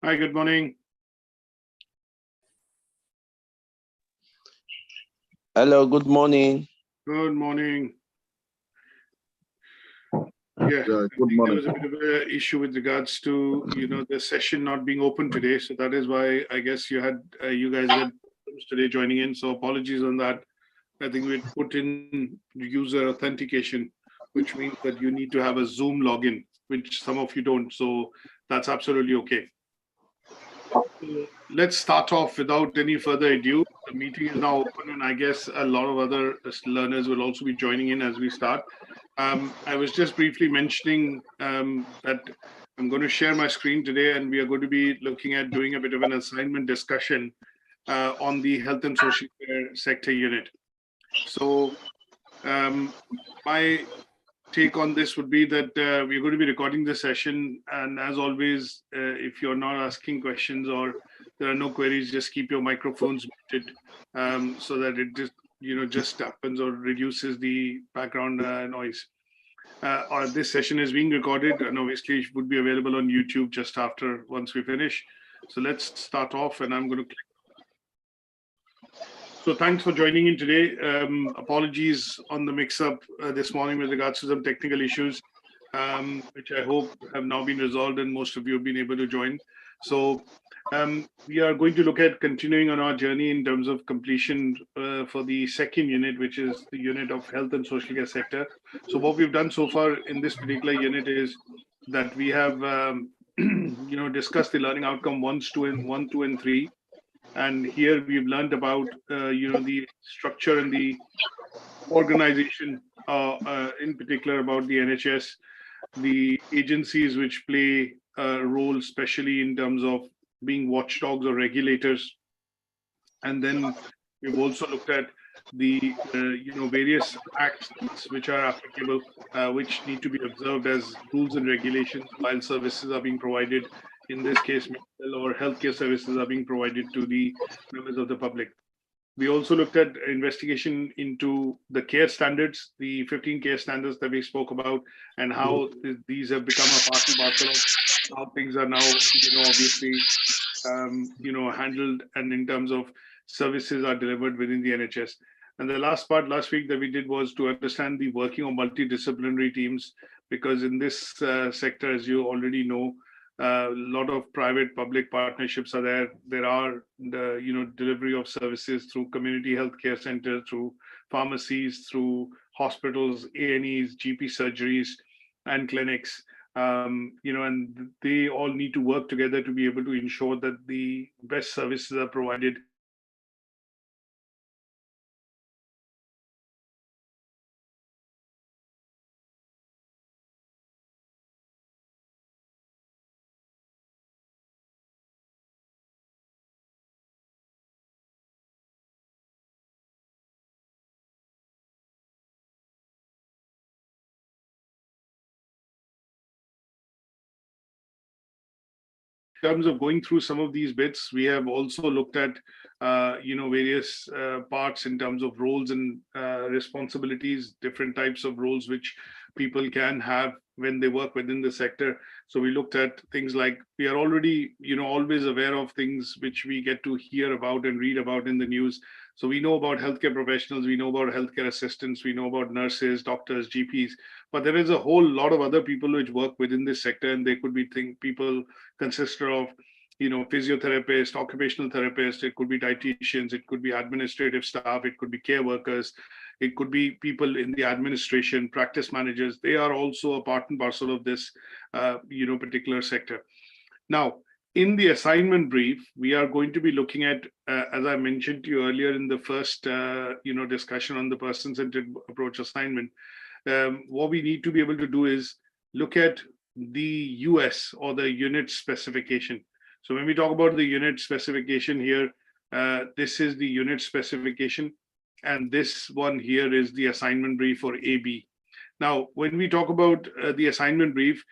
Hi, good morning. Hello, good morning. Good morning. Yeah, Good there morning. was a bit of an issue with regards to the session not being open today, so that is why I guess you guys had problems today joining in. So apologies on that. I think we put in user authentication, which means that you need to have a Zoom login, which some of you don't. So that's absolutely okay. So let's start off without any further ado. The meeting is now open, and I guess a lot of other learners will also be joining in as we start. I was just briefly mentioning that I'm going to share my screen today, and we are going to be looking at doing a bit of an assignment discussion on the health and social care sector unit. So my take on this would be that we're going to be recording this session, and as always, if you're not asking questions or there are no queries, just keep your microphones muted so that it just happens or reduces the background noise. This session is being recorded and obviously it would be available on YouTube just after once we finish. So let's start off, and I'm going to click. So thanks for joining in today. Apologies on the mix-up this morning with regards to some technical issues, which I hope have now been resolved and most of you have been able to join. So we are going to look at continuing on our journey in terms of completion for the second unit, which is the unit of health and social care sector. So what we've done so far in this particular unit is that we have discussed the learning outcome 1, 2, and 3. And here we've learned about the structure and the organization, in particular about the NHS, the agencies which play a role, especially in terms of being watchdogs or regulators. And then we've also looked at the various acts which are applicable, which need to be observed as rules and regulations while services are being provided. In this case, medical or healthcare services are being provided to the members of the public. We also looked at investigation into the care standards, the 15 care standards that we spoke about, and how these have become a part and parcel of how things are now, obviously, handled, and in terms of services are delivered within the NHS. And the last part last week that we did was to understand the working of multidisciplinary teams, because in this sector, as you already know, a lot of private-public partnerships are there. There are the delivery of services through community healthcare centers, through pharmacies, through hospitals, A&Es, GP surgeries, and clinics. And they all need to work together to be able to ensure that the best services are provided. In terms of going through some of these bits, we have also looked at, various parts in terms of roles and responsibilities, different types of roles which people can have when they work within the sector. So we looked at things like, we are already, always aware of things which we get to hear about and read about in the news. So we know about healthcare professionals, we know about healthcare assistants, we know about nurses, doctors, GPs, but there is a whole lot of other people which work within this sector, and they could be people consisted of, physiotherapists, occupational therapists, it could be dietitians, it could be administrative staff, it could be care workers, it could be people in the administration, practice managers. They are also a part and parcel of this, particular sector. Now, in the assignment brief, we are going to be looking at, as I mentioned to you earlier in the first, discussion on the person-centered approach assignment, what we need to be able to do is look at the US or the unit specification. So when we talk about the unit specification here, this is the unit specification, and this one here is the assignment brief for AB. Now, when we talk about the assignment brief,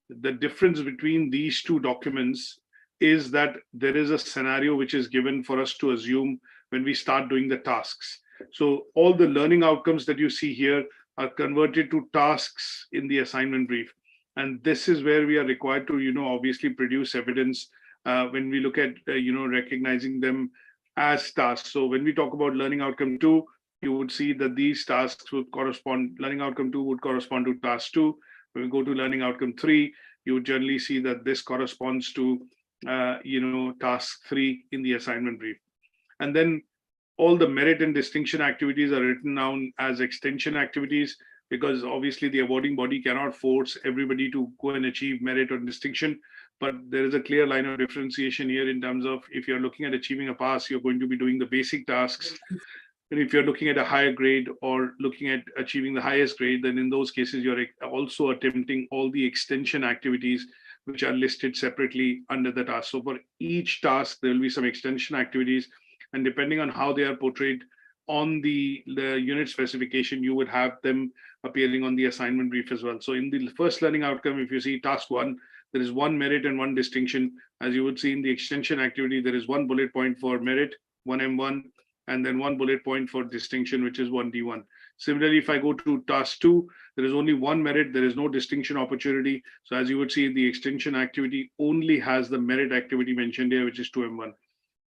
the difference between these two documents is that there is a scenario which is given for us to assume when we start doing the tasks. So all the learning outcomes that you see here are converted to tasks in the assignment brief. And this is where we are required to, obviously produce evidence when we look at, recognizing them as tasks. So when we talk about learning outcome 2, you would see that these tasks would correspond, learning outcome 2 would correspond to task 2. When we go to learning outcome 3, you would generally see that this corresponds to, task 3 in the assignment brief. And then all the merit and distinction activities are written down as extension activities, because obviously the awarding body cannot force everybody to go and achieve merit or distinction. But there is a clear line of differentiation here in terms of, if you're looking at achieving a pass, you're going to be doing the basic tasks. And if you're looking at a higher grade or looking at achieving the highest grade, then in those cases, you're also attempting all the extension activities, which are listed separately under the task. So for each task, there will be some extension activities. And depending on how they are portrayed on the unit specification, you would have them appearing on the assignment brief as well. So in the first learning outcome, if you see task 1, there is 1 merit and 1 distinction. As you would see in the extension activity, there is 1 bullet point for merit, 1 M1, and then 1 bullet point for distinction, which is 1 D1. Similarly, if I go to task 2, there is only 1 merit, there is no distinction opportunity. So as you would see, the extension activity only has the merit activity mentioned here, which is 2 M1.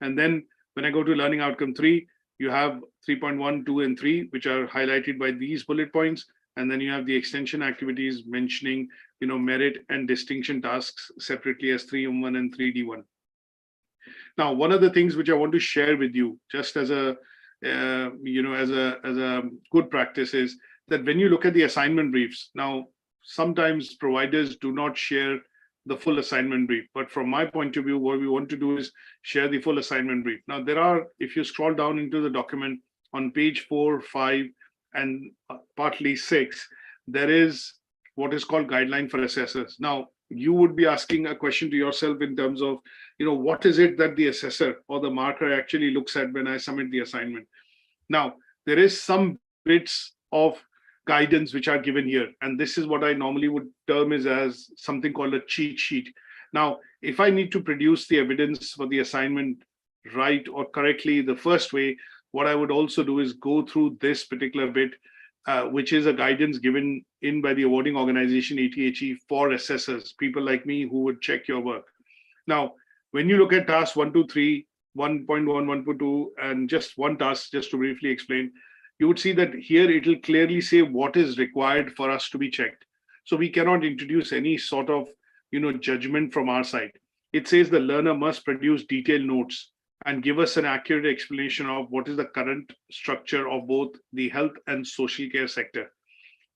And then when I go to learning outcome 3, you have 3.1, 2, and 3, which are highlighted by these bullet points. And then you have the extension activities mentioning, merit and distinction tasks separately as 3M1 and 3D1. Now, one of the things which I want to share with you, just as a, as a good practice, is that when you look at the assignment briefs, now sometimes providers do not share the full assignment brief, but from my point of view, what we want to do is share the full assignment brief. Now, there are, if you scroll down into the document on page 4, 5, and partly 6, there is what is called guideline for assessors. Now, you would be asking a question to yourself in terms of, what is it that the assessor or the marker actually looks at when I submit the assignment? Now, there is some bits of guidance which are given here, and this is what I normally would term as something called a cheat sheet. Now, if I need to produce the evidence for the assignment right or correctly the first way, what I would also do is go through this particular bit, which is a guidance given in by the awarding organization ATHE for assessors, people like me who would check your work. Now, when you look at task 1, 2, 3, 1.1, 1.2, and just one task, just to briefly explain, you would see that here it will clearly say what is required for us to be checked. So we cannot introduce any sort of, judgment from our side. It says the learner must produce detailed notes and give us an accurate explanation of what is the current structure of both the health and social care sector.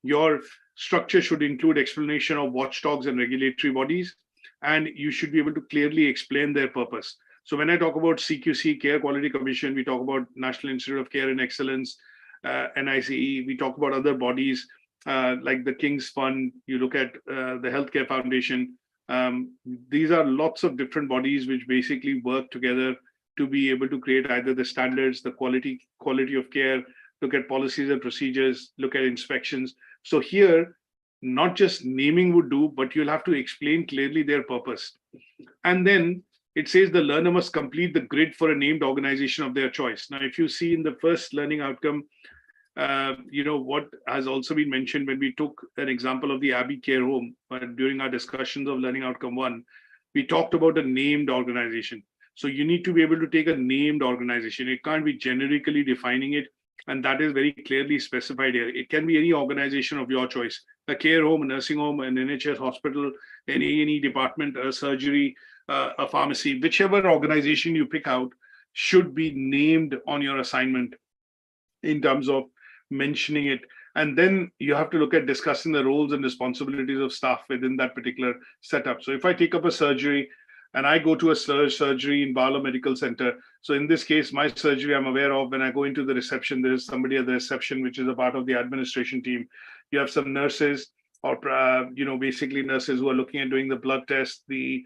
Your structure should include explanation of watchdogs and regulatory bodies, and you should be able to clearly explain their purpose. So when I talk about CQC, Care Quality Commission, we talk about National Institute of Care and Excellence, NICE, we talk about other bodies like the King's Fund, you look at the Healthcare Foundation. These are lots of different bodies which basically work together to be able to create either the standards, the quality of care, look at policies and procedures, look at inspections. So here, not just naming would do, but you'll have to explain clearly their purpose. And then it says the learner must complete the grid for a named organization of their choice. Now, if you see in the first learning outcome, what has also been mentioned when we took an example of the Abbey Care Home, but during our discussions of learning outcome 1, we talked about a named organization. So you need to be able to take a named organization. It can't be generically defining it. And that is very clearly specified here. It can be any organization of your choice, a care home, a nursing home, an NHS hospital, an A&E department, a surgery, a pharmacy, whichever organization you pick out should be named on your assignment in terms of mentioning it. And then you have to look at discussing the roles and responsibilities of staff within that particular setup. So if I take up a surgery, and I go to a surgery in Barlow Medical Center. So in this case, my surgery I'm aware of, when I go into the reception, there is somebody at the reception, which is a part of the administration team. You have some nurses or, basically nurses who are looking at doing the blood test, the,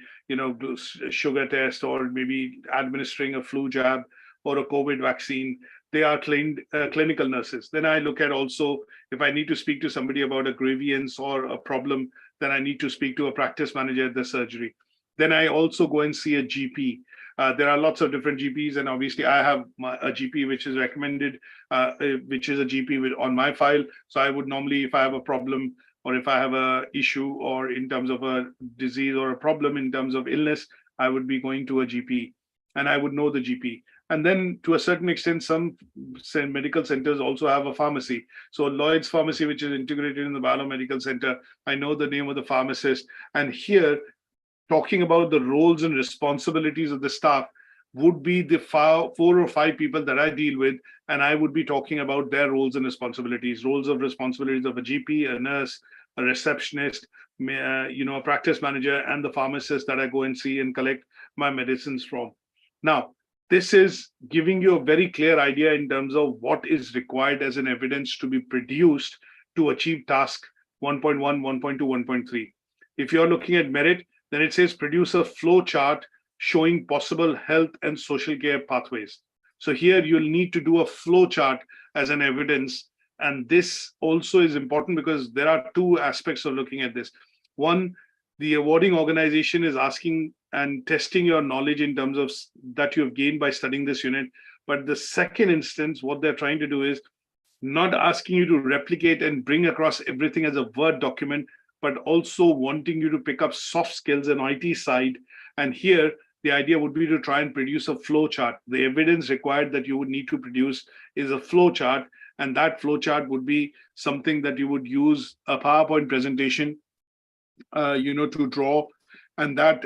sugar test, or maybe administering a flu jab or a COVID vaccine. They are trained clinical nurses. Then I look at also, if I need to speak to somebody about a grievance or a problem, then I need to speak to a practice manager at the surgery. Then I also go and see a GP. There are lots of different GPs, and obviously I have a GP which is recommended, which is a GP on my file. So I would normally, if I have a problem or if I have a issue or in terms of a disease or a problem in terms of illness, I would be going to a GP and I would know the GP. And then to a certain extent, some medical centers also have a pharmacy. So Lloyd's Pharmacy, which is integrated in the biomedical center, I know the name of the pharmacist. And here, talking about the roles and responsibilities of the staff would be the 4 or 5 people that I deal with, and I would be talking about their roles and responsibilities, roles of responsibilities of a GP, a nurse, a receptionist, a practice manager, and the pharmacist that I go and see and collect my medicines from. Now, this is giving you a very clear idea in terms of what is required as an evidence to be produced to achieve task 1.1, 1.2, 1.3. If you're looking at merit, then it says produce a flow chart showing possible health and social care pathways. So here you'll need to do a flow chart as an evidence. And this also is important because there are 2 aspects of looking at this. One, the awarding organization is asking and testing your knowledge in terms of that you have gained by studying this unit. But the second instance, what they're trying to do is not asking you to replicate and bring across everything as a Word document, but also wanting you to pick up soft skills and IT side. And here, the idea would be to try and produce a flow chart. The evidence required that you would need to produce is a flow chart. And that flow chart would be something that you would use a PowerPoint presentation, to draw. And that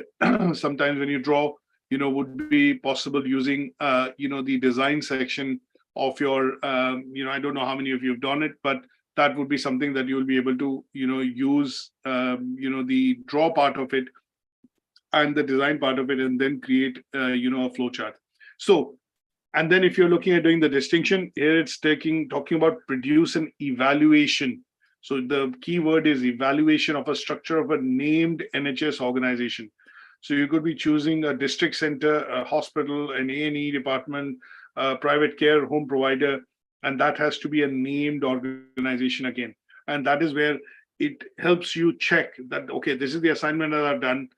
sometimes when you draw, would be possible using, the design section of your, I don't know how many of you have done it, but that would be something that you'll be able to, use, the draw part of it and the design part of it, and then create, a flow chart. So, and then if you're looking at doing the distinction, here it's talking about produce an evaluation. So the key word is evaluation of a structure of a named NHS organization. So you could be choosing a district center, a hospital, an A&E department, a private care home provider, and that has to be a named organization again. And that is where it helps you check that, okay, this is the assignment that I've done,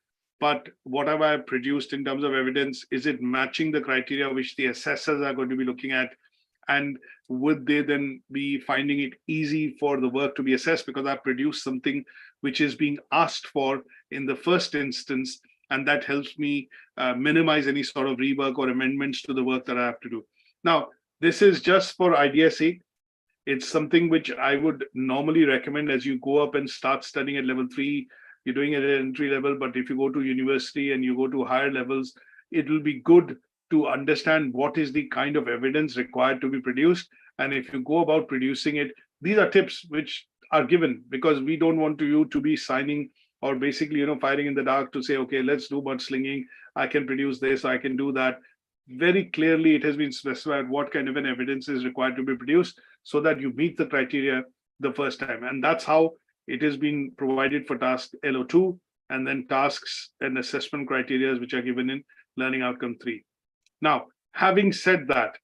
but what have I produced in terms of evidence? Is it matching the criteria which the assessors are going to be looking at? And would they then be finding it easy for the work to be assessed because I produced something which is being asked for in the first instance, and that helps me minimize any sort of rework or amendments to the work that I have to do. Now, this is just for idea's sake. It's something which I would normally recommend as you go up and start studying at level 3. You're doing it at entry level, but if you go to university and you go to higher levels, it will be good to understand what is the kind of evidence required to be produced. And if you go about producing it, these are tips which are given because we don't want you to be signing or basically, firing in the dark to say, okay, let's do mudslinging. I can produce this, I can do that. Very clearly, it has been specified what kind of an evidence is required to be produced so that you meet the criteria the first time. And that's how it has been provided for task LO2 and then tasks and assessment criteria which are given in learning outcome 3. Now, having said that,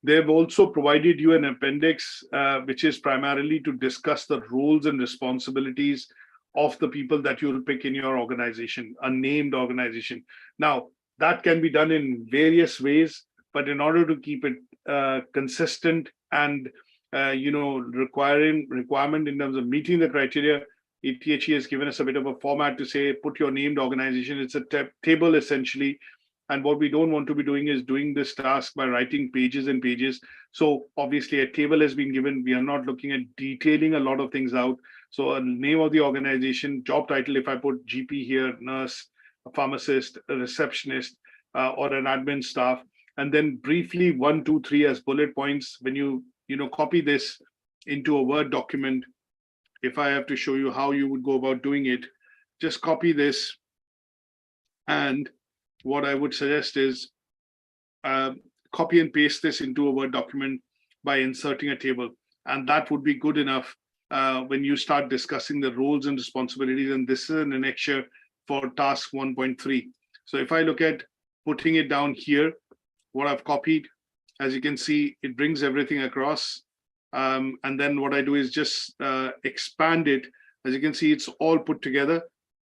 they've also provided you an appendix, which is primarily to discuss the roles and responsibilities of the people that you'll pick in your organization, a named organization. Now, that can be done in various ways, but in order to keep it consistent and requirement in terms of meeting the criteria, ATHE has given us a bit of a format to say, put your named organization. It's a table essentially. And what we don't want to be doing is doing this task by writing pages and pages. So obviously a table has been given. We are not looking at detailing a lot of things out. So a name of the organization, job title, if I put GP here, nurse, a pharmacist, a receptionist, or an admin staff, and then briefly 1, 2, 3 as bullet points. When you copy this into a Word document, if I have to show you how you would go about doing it, just copy this. And what I would suggest is copy and paste this into a Word document by inserting a table. And that would be good enough when you start discussing the roles and responsibilities. And this is an annexure for task 1.3. So if I look at putting it down here, what I've copied, as you can see, it brings everything across. And then what I do is just expand it. As you can see, it's all put together.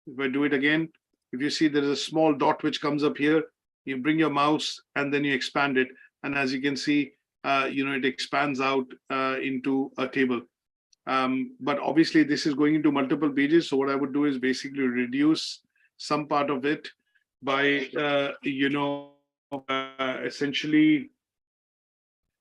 If I do it again, if you see there is a small dot which comes up here, you bring your mouse and then you expand it. And as you can see, it expands out into a table. But obviously this is going into multiple pages. So what I would do is basically reduce some part of it by, essentially,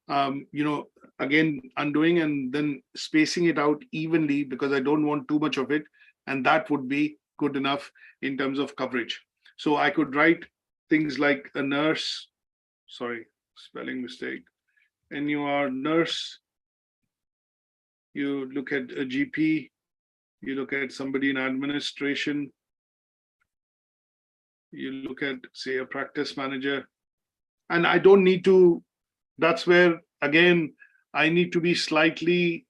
again, undoing and then spacing it out evenly because I don't want too much of it. And that would be good enough in terms of coverage. So I could write things like a nurse, sorry, spelling mistake. And you are nurse, you look at a GP, you look at somebody in administration, you look at, say, a practice manager. And I don't need to, that's where, again, I need to be slightly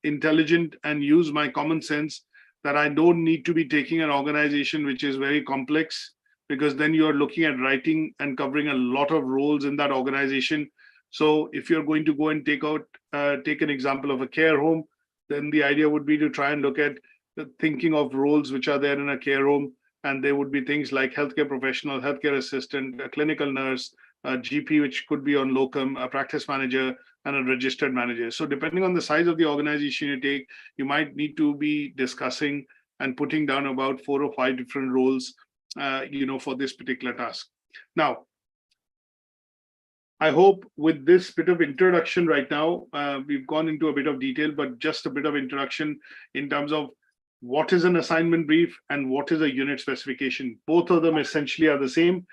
intelligent and use my common sense that I don't need to be taking an organization which is very complex, because then you're looking at writing and covering a lot of roles in that organization. So if you're going to go and take an example of a care home, then the idea would be to try and look at the thinking of roles which are there in a care home. And there would be things like healthcare professional, healthcare assistant, a clinical nurse, a GP, which could be on locum, a practice manager, and a registered manager. So depending on the size of the organization you take, you might need to be discussing and putting down about 4 or 5 different roles, for this particular task. Now, I hope with this bit of introduction right now, we've gone into a bit of detail, but just a bit of introduction in terms of what is an assignment brief and what is a unit specification. Both of them essentially are the same.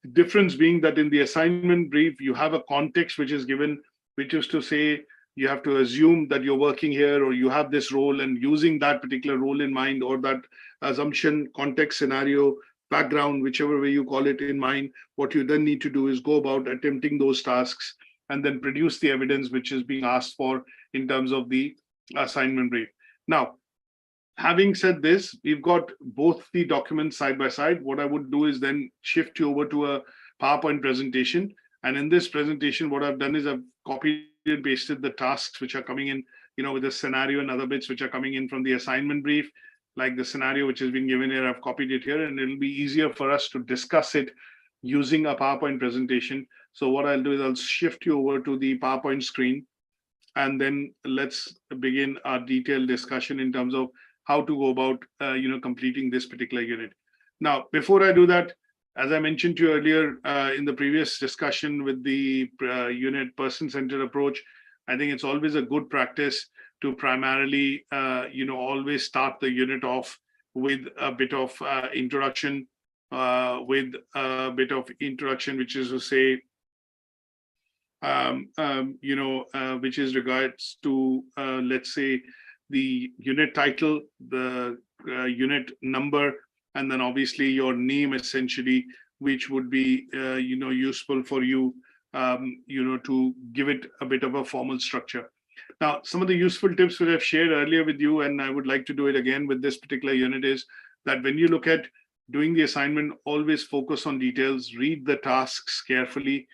The difference being that in the assignment brief, you have a context which is given, which is to say, you have to assume that you're working here or you have this role, and using that particular role in mind, or that assumption, context, scenario, background, whichever way you call it, in mind, what you then need to do is go about attempting those tasks and then produce the evidence which is being asked for in terms of the assignment brief. Now, having said this, we've got both the documents side by side. What I would do is then shift you over to a PowerPoint presentation. And in this presentation, what I've done is I've copied and pasted the tasks which are coming in, with the scenario and other bits which are coming in from the assignment brief, like the scenario which has been given here. I've copied it here, and it'll be easier for us to discuss it using a PowerPoint presentation. So what I'll do is I'll shift you over to the PowerPoint screen, and then let's begin our detailed discussion in terms of how to go about, completing this particular unit. Now, before I do that, as I mentioned to you earlier in the previous discussion with the unit person-centered approach, I think it's always a good practice to primarily, always start the unit off with a bit of introduction, which is to say, which is regards to, let's say, the unit title, the unit number, and then obviously your name, essentially, which would be, useful for you, to give it a bit of a formal structure. Now, some of the useful tips which I've shared earlier with you, and I would like to do it again with this particular unit, is that when you look at doing the assignment, always focus on details, read the tasks carefully,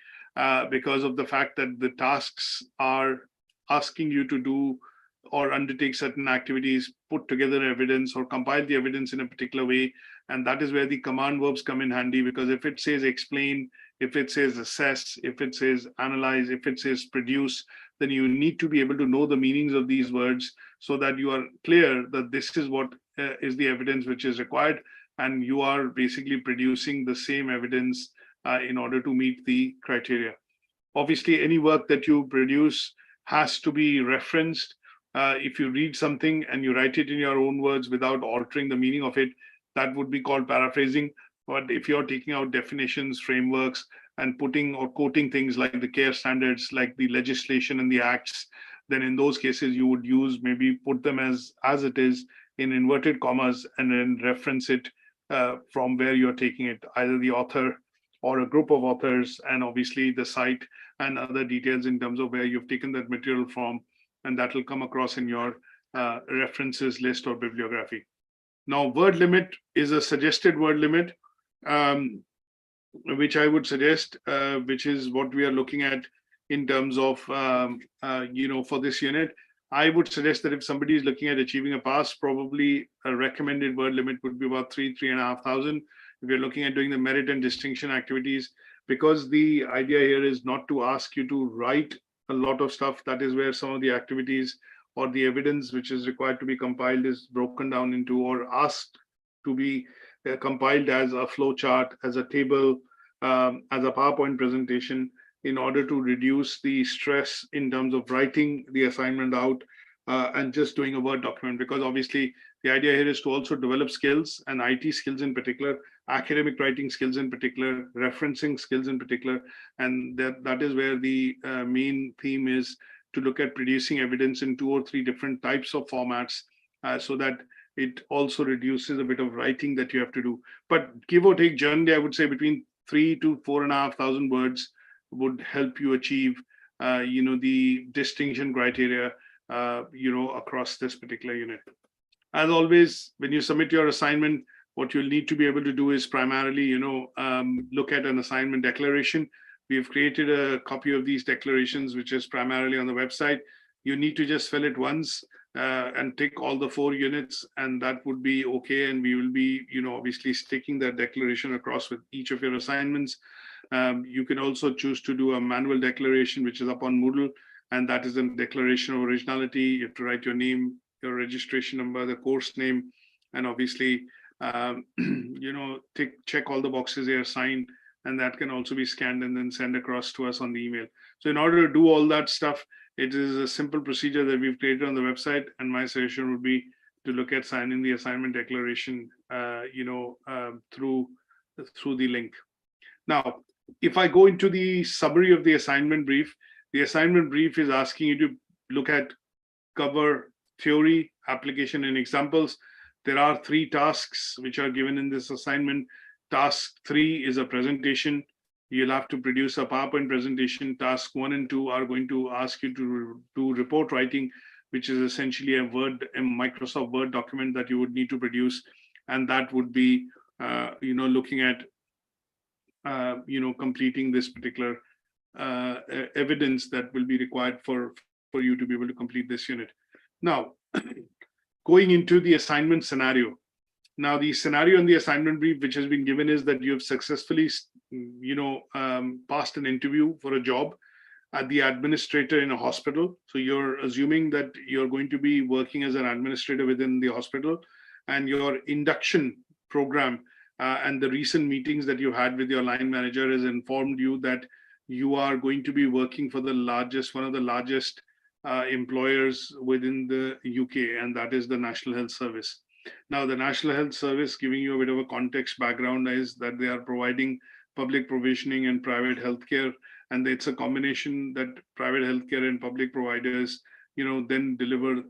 because of the fact that the tasks are asking you to do or undertake certain activities, put together evidence or compile the evidence in a particular way. And that is where the command verbs come in handy, because if it says explain, if it says assess, if it says analyze, if it says produce, then you need to be able to know the meanings of these words so that you are clear that this is what is the evidence which is required. And you are basically producing the same evidence in order to meet the criteria. Obviously, any work that you produce has to be referenced. If you read something and you write it in your own words without altering the meaning of it, that would be called paraphrasing. But if you're taking out definitions, frameworks, and putting or quoting things like the care standards, like the legislation and the acts, then in those cases you would use, maybe put them as it is in inverted commas, and then reference it from where you're taking it, either the author or a group of authors, and obviously the site and other details in terms of where you've taken that material from, and that will come across in your references list or bibliography. Now, word limit is a suggested word limit, which I would suggest, which is what we are looking at in terms of, for this unit. I would suggest that if somebody is looking at achieving a pass, probably a recommended word limit would be about 3,500. If you're looking at doing the merit and distinction activities, because the idea here is not to ask you to write a lot of stuff. That is where some of the activities or the evidence which is required to be compiled is broken down into, or asked to be compiled as a flow chart, as a table, as a PowerPoint presentation, in order to reduce the stress in terms of writing the assignment out and just doing a Word document. Because obviously the idea here is to also develop skills, and IT skills in particular, academic writing skills in particular, referencing skills in particular. And that is where the main theme is, to look at producing evidence in 2 or 3 different types of formats, so that it also reduces a bit of writing that you have to do. But give or take, generally, I would say between 3 to 4,500 words would help you achieve, the distinction criteria, across this particular unit. As always, when you submit your assignment, what you'll need to be able to do is primarily, look at an assignment declaration. We've created a copy of these declarations, which is primarily on the website. You need to just fill it once and tick all the 4 units, and that would be okay. And we will be, obviously sticking that declaration across with each of your assignments. You can also choose to do a manual declaration, which is up on Moodle, and that is a declaration of originality. You have to write your name, your registration number, the course name, and obviously, check all the boxes here, sign, and that can also be scanned and then sent across to us on the email. So in order to do all that stuff, it is a simple procedure that we've created on the website, and my suggestion would be to look at signing the assignment declaration, through the link. Now, if I go into the summary of the assignment brief is asking you to look at, cover theory, application, and examples. There are 3 tasks which are given in this assignment. Task 3 is a presentation. You'll have to produce a PowerPoint presentation. Task 1 and 2 are going to ask you to do report writing, which is essentially a Microsoft Word document that you would need to produce. And that would be, looking at, completing this particular evidence that will be required for you to be able to complete this unit. Now, going into the assignment scenario. Now, the scenario in the assignment brief which has been given is that you have successfully, passed an interview for a job at the administrator in a hospital. So you're assuming that you're going to be working as an administrator within the hospital, and your induction program and the recent meetings that you had with your line manager has informed you that you are going to be working for one of the largest employers within the UK, and that is the National Health Service. Now, the National Health Service, giving you a bit of a context background, is that they are providing public provisioning and private healthcare, and it's a combination that private healthcare and public providers, then deliver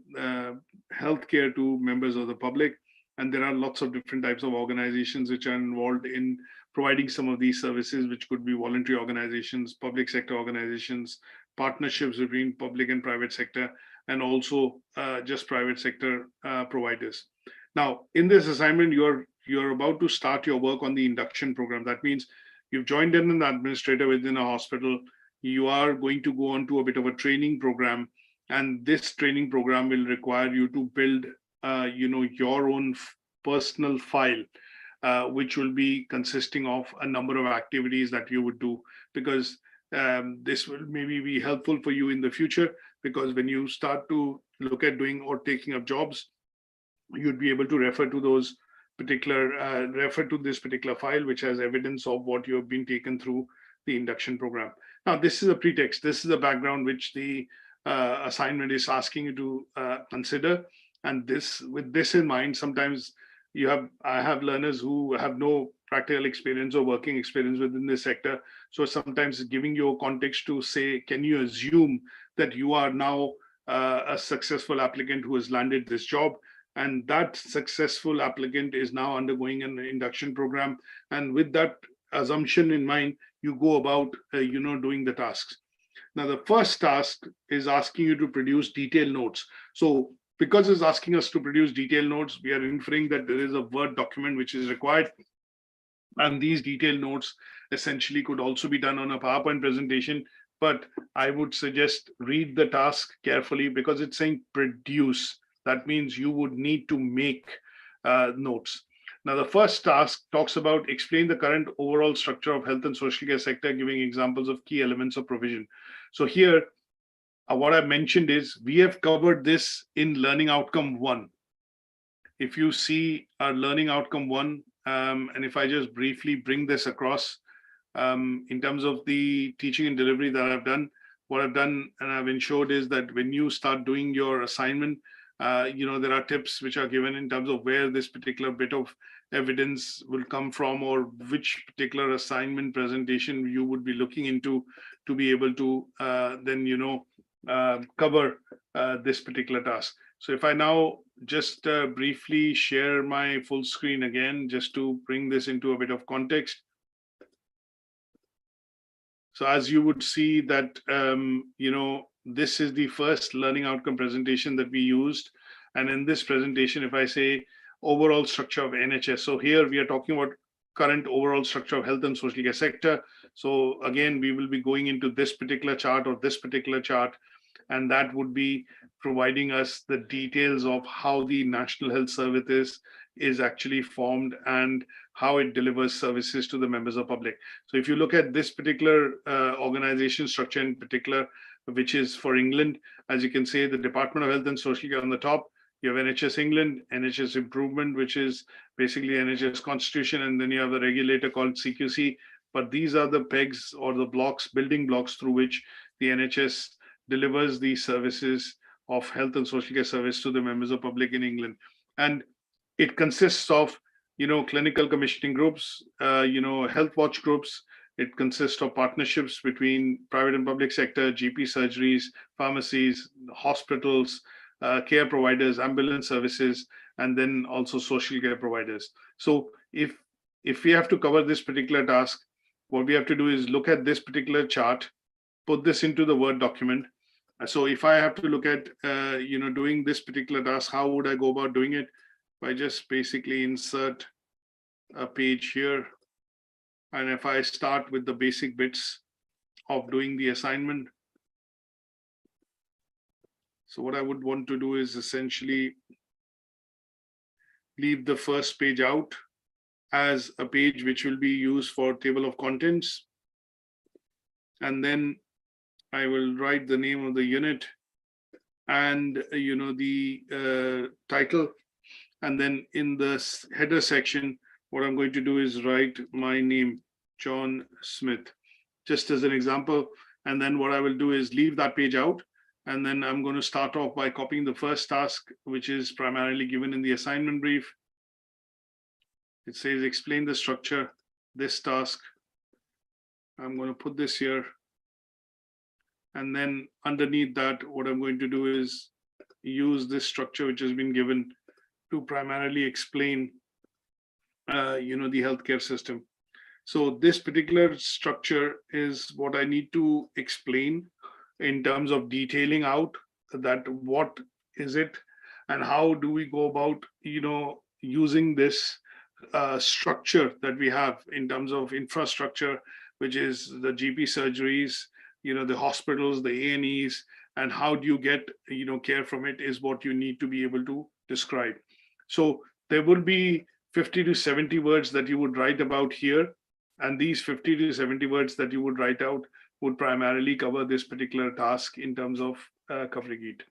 healthcare to members of the public. And there are lots of different types of organizations which are involved in providing some of these services, which could be voluntary organizations, public sector organizations, partnerships between public and private sector, and also just private sector providers. Now, in this assignment, you're about to start your work on the induction program. That means you've joined in an administrator within a hospital. You are going to go on to a bit of a training program, and this training program will require you to build, your own personal file, which will be consisting of a number of activities that you would do, because this will maybe be helpful for you in the future, because when you start to look at doing or taking up jobs, you'd be able to refer to this particular file, which has evidence of what you have been taken through the induction program. Now, this is a pretext. This is a background which the assignment is asking you to consider. And with this in mind, sometimes I have learners who have no practical experience or working experience within this sector. So sometimes giving you a context to say, can you assume that you are now a successful applicant who has landed this job? And that successful applicant is now undergoing an induction program. And with that assumption in mind, you go about, doing the tasks. Now, the first task is asking you to produce detailed notes. So because it's asking us to produce detailed notes, we are inferring that there is a Word document which is required. And these detailed notes essentially could also be done on a PowerPoint presentation. But I would suggest read the task carefully, because it's saying produce. That means you would need to make notes. Now, the first task talks about explain the current overall structure of health and social care sector, giving examples of key elements of provision. So here, what I mentioned is we have covered this in Learning Outcome 1. If you see our Learning Outcome 1, And if I just briefly bring this across, in terms of the teaching and delivery that I've done, what I've done and I've ensured is that when you start doing your assignment, there are tips which are given in terms of where this particular bit of evidence will come from, or which particular assignment presentation you would be looking into to be able to cover this particular task. So if I now just briefly share my full screen again, just to bring this into a bit of context. So as you would see that, this is the first learning outcome presentation that we used. And in this presentation, if I say overall structure of NHS, so here we are talking about current overall structure of health and social care sector. So again, we will be going into this particular chart or this particular chart, and that would be providing us the details of how the National Health Service is actually formed and how it delivers services to the members of public. So if you look at this particular organization structure in particular, which is for England, as you can see, the Department of Health and Social Care on the top, you have NHS England, NHS Improvement, which is basically NHS Constitution, and then you have the regulator called CQC. But these are the pegs or the blocks, building blocks through which the NHS delivers the services of health and social care service to the members of public in England. And it consists of, clinical commissioning groups, health watch groups. It consists of partnerships between private and public sector, GP surgeries, pharmacies, hospitals, care providers, ambulance services, and then also social care providers. So if we have to cover this particular task, what we have to do is look at this particular chart, put this into the Word document. So if I have to look at, doing this particular task, how would I go about doing it? I just basically insert a page here. And if I start with the basic bits of doing the assignment. So what I would want to do is essentially leave the first page out as a page which will be used for table of contents. And then I will write the name of the unit and, the title. And then in the header section, what I'm going to do is write my name, John Smith, just as an example. And then what I will do is leave that page out. And then I'm going to start off by copying the first task, which is primarily given in the assignment brief. It says, explain the structure, this task. I'm going to put this here. And then underneath that, what I'm going to do is use this structure, which has been given, to primarily explain, the healthcare system. So this particular structure is what I need to explain in terms of detailing out that what is it and how do we go about, using this structure that we have in terms of infrastructure, which is the GP surgeries, the hospitals, the A&Es, and how do you get, care from it is what you need to be able to describe. So there will be 50 to 70 words that you would write about here. And these 50 to 70 words that you would write out would primarily cover this particular task in terms of covering it.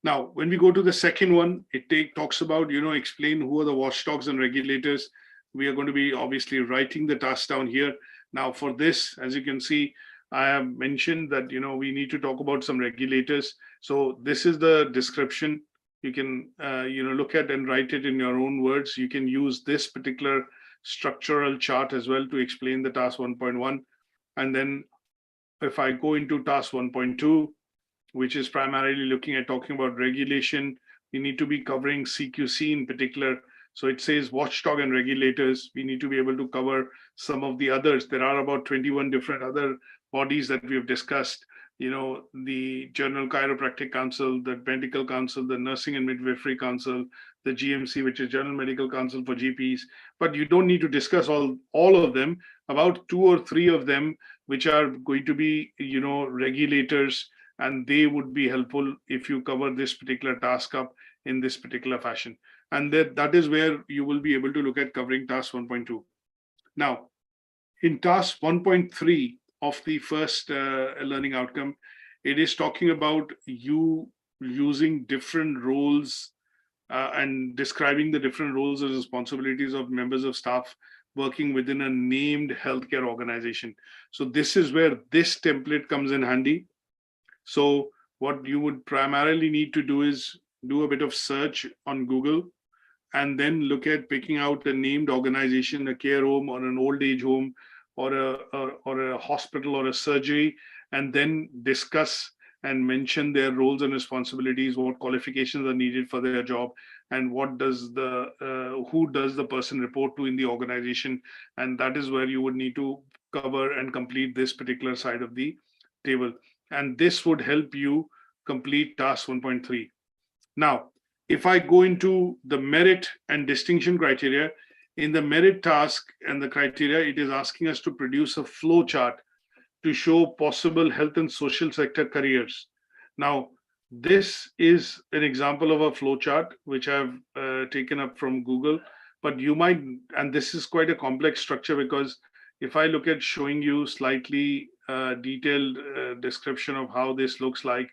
Now, when we go to the second one, it talks about, explain who are the watchdogs and regulators. We are going to be obviously writing the task down here. Now, for this, as you can see, I have mentioned that, we need to talk about some regulators. So this is the description. You can, look at and write it in your own words. You can use this particular structural chart as well to explain the task 1.1. And then if I go into task 1.2, which is primarily looking at talking about regulation, we need to be covering CQC in particular. So it says watchdog and regulators. We need to be able to cover some of the others. There are about 21 different other bodies that we have discussed. The General Chiropractic Council, the Medical Council, the Nursing and Midwifery Council, the GMC, which is General Medical Council for GPs. But you don't need to discuss all of them. About 2 or 3 of them, which are going to be, regulators, and they would be helpful if you cover this particular task up in this particular fashion. And that is where you will be able to look at covering task 1.2. Now, in task 1.3 of the first learning outcome, it is talking about you using different roles and describing the different roles and responsibilities of members of staff working within a named healthcare organization. So this is where this template comes in handy. So what you would primarily need to do is do a bit of search on Google and then look at picking out a named organization, a care home or an old age home or a hospital or a surgery, and then discuss and mention their roles and responsibilities, what qualifications are needed for their job, and what does the who does the person report to in the organization. And that is where you would need to cover and complete this particular side of the table. And this would help you complete task 1.3. Now, if I go into the merit and distinction criteria, in the merit task and the criteria, it is asking us to produce a flow chart to show possible health and social sector careers. Now, this is an example of a flow chart, which I've taken up from Google, but you might, and this is quite a complex structure, because if I look at showing you slightly detailed description of how this looks like,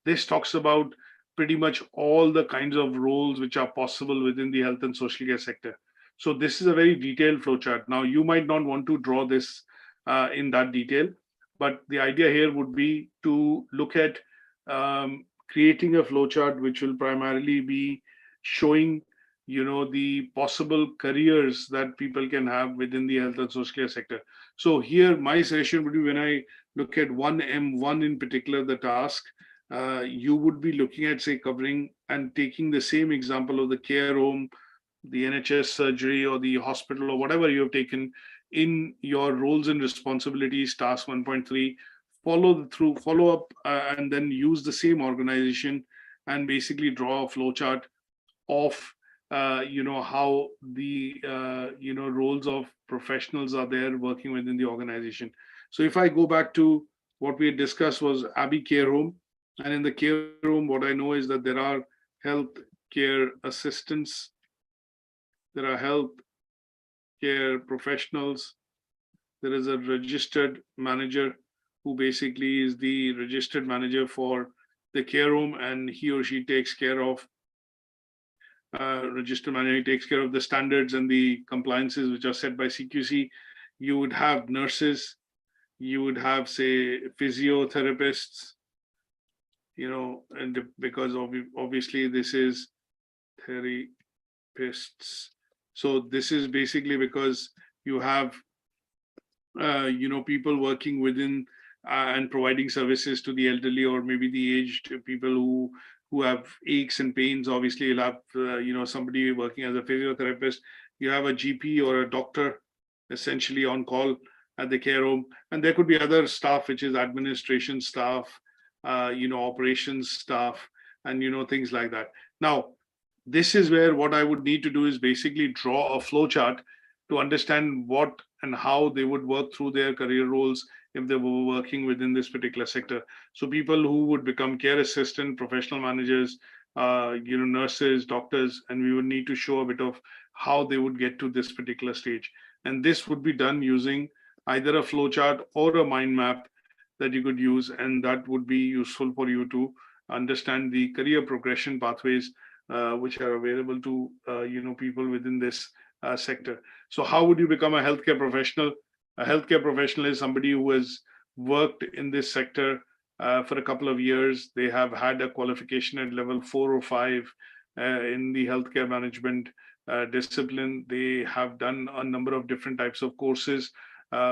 this talks about pretty much all the kinds of roles which are possible within the health and social care sector. So this is a very detailed flowchart. Now, you might not want to draw this in that detail, but the idea here would be to look at creating a flowchart which will primarily be showing, the possible careers that people can have within the health and social care sector. So here, my suggestion would be, when I look at 1M1 in particular, the task, you would be looking at, say, covering and taking the same example of the care home, the NHS surgery, or the hospital, or whatever you have taken in your roles and responsibilities, task 1.3, follow up, and then use the same organization and basically draw a flowchart of, how the, roles of professionals are there working within the organization. So if I go back to what we had discussed was Abbey Care Home, and in the care home, what I know is that there are health care assistants, there are health care professionals, there is a registered manager who basically is the registered manager for the care home, and he or she takes care of, registered manager takes care of the standards and the compliances which are set by CQC. You would have nurses, you would have, say, physiotherapists, and because obviously this is therapists. So this is basically because you have, people working within and providing services to the elderly, or maybe the aged people who have aches and pains. Obviously, you'll have, somebody working as a physiotherapist. You have a GP or a doctor essentially on call at the care home. And there could be other staff, which is administration staff, operations staff, and things like that. Now, this is where what I would need to do is basically draw a flow chart to understand what and how they would work through their career roles if they were working within this particular sector. So people who would become care assistant, professional managers, nurses, doctors, and we would need to show a bit of how they would get to this particular stage. And this would be done using either a flow chart or a mind map that you could use, and that would be useful for you to understand the career progression pathways which are available to people within this sector. So how would you become a healthcare professional? A healthcare professional is somebody who has worked in this sector for a couple of years. They have had a qualification at level 4 or 5 in the healthcare management discipline. They have done a number of different types of courses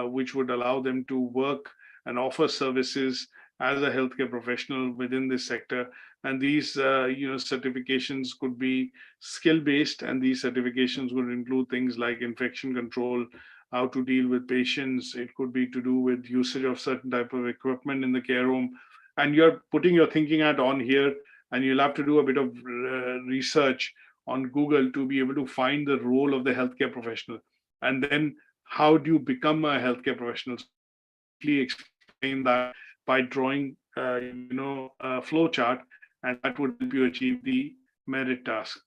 which would allow them to work and offer services as a healthcare professional within this sector. And these certifications could be skill-based, and these certifications would include things like infection control, how to deal with patients. It could be to do with usage of certain type of equipment in the care home. And you're putting your thinking hat on here, and you'll have to do a bit of research on Google to be able to find the role of the healthcare professional. And then how do you become a healthcare professional? Explain that by drawing a flow chart, and that would help you achieve the merit task.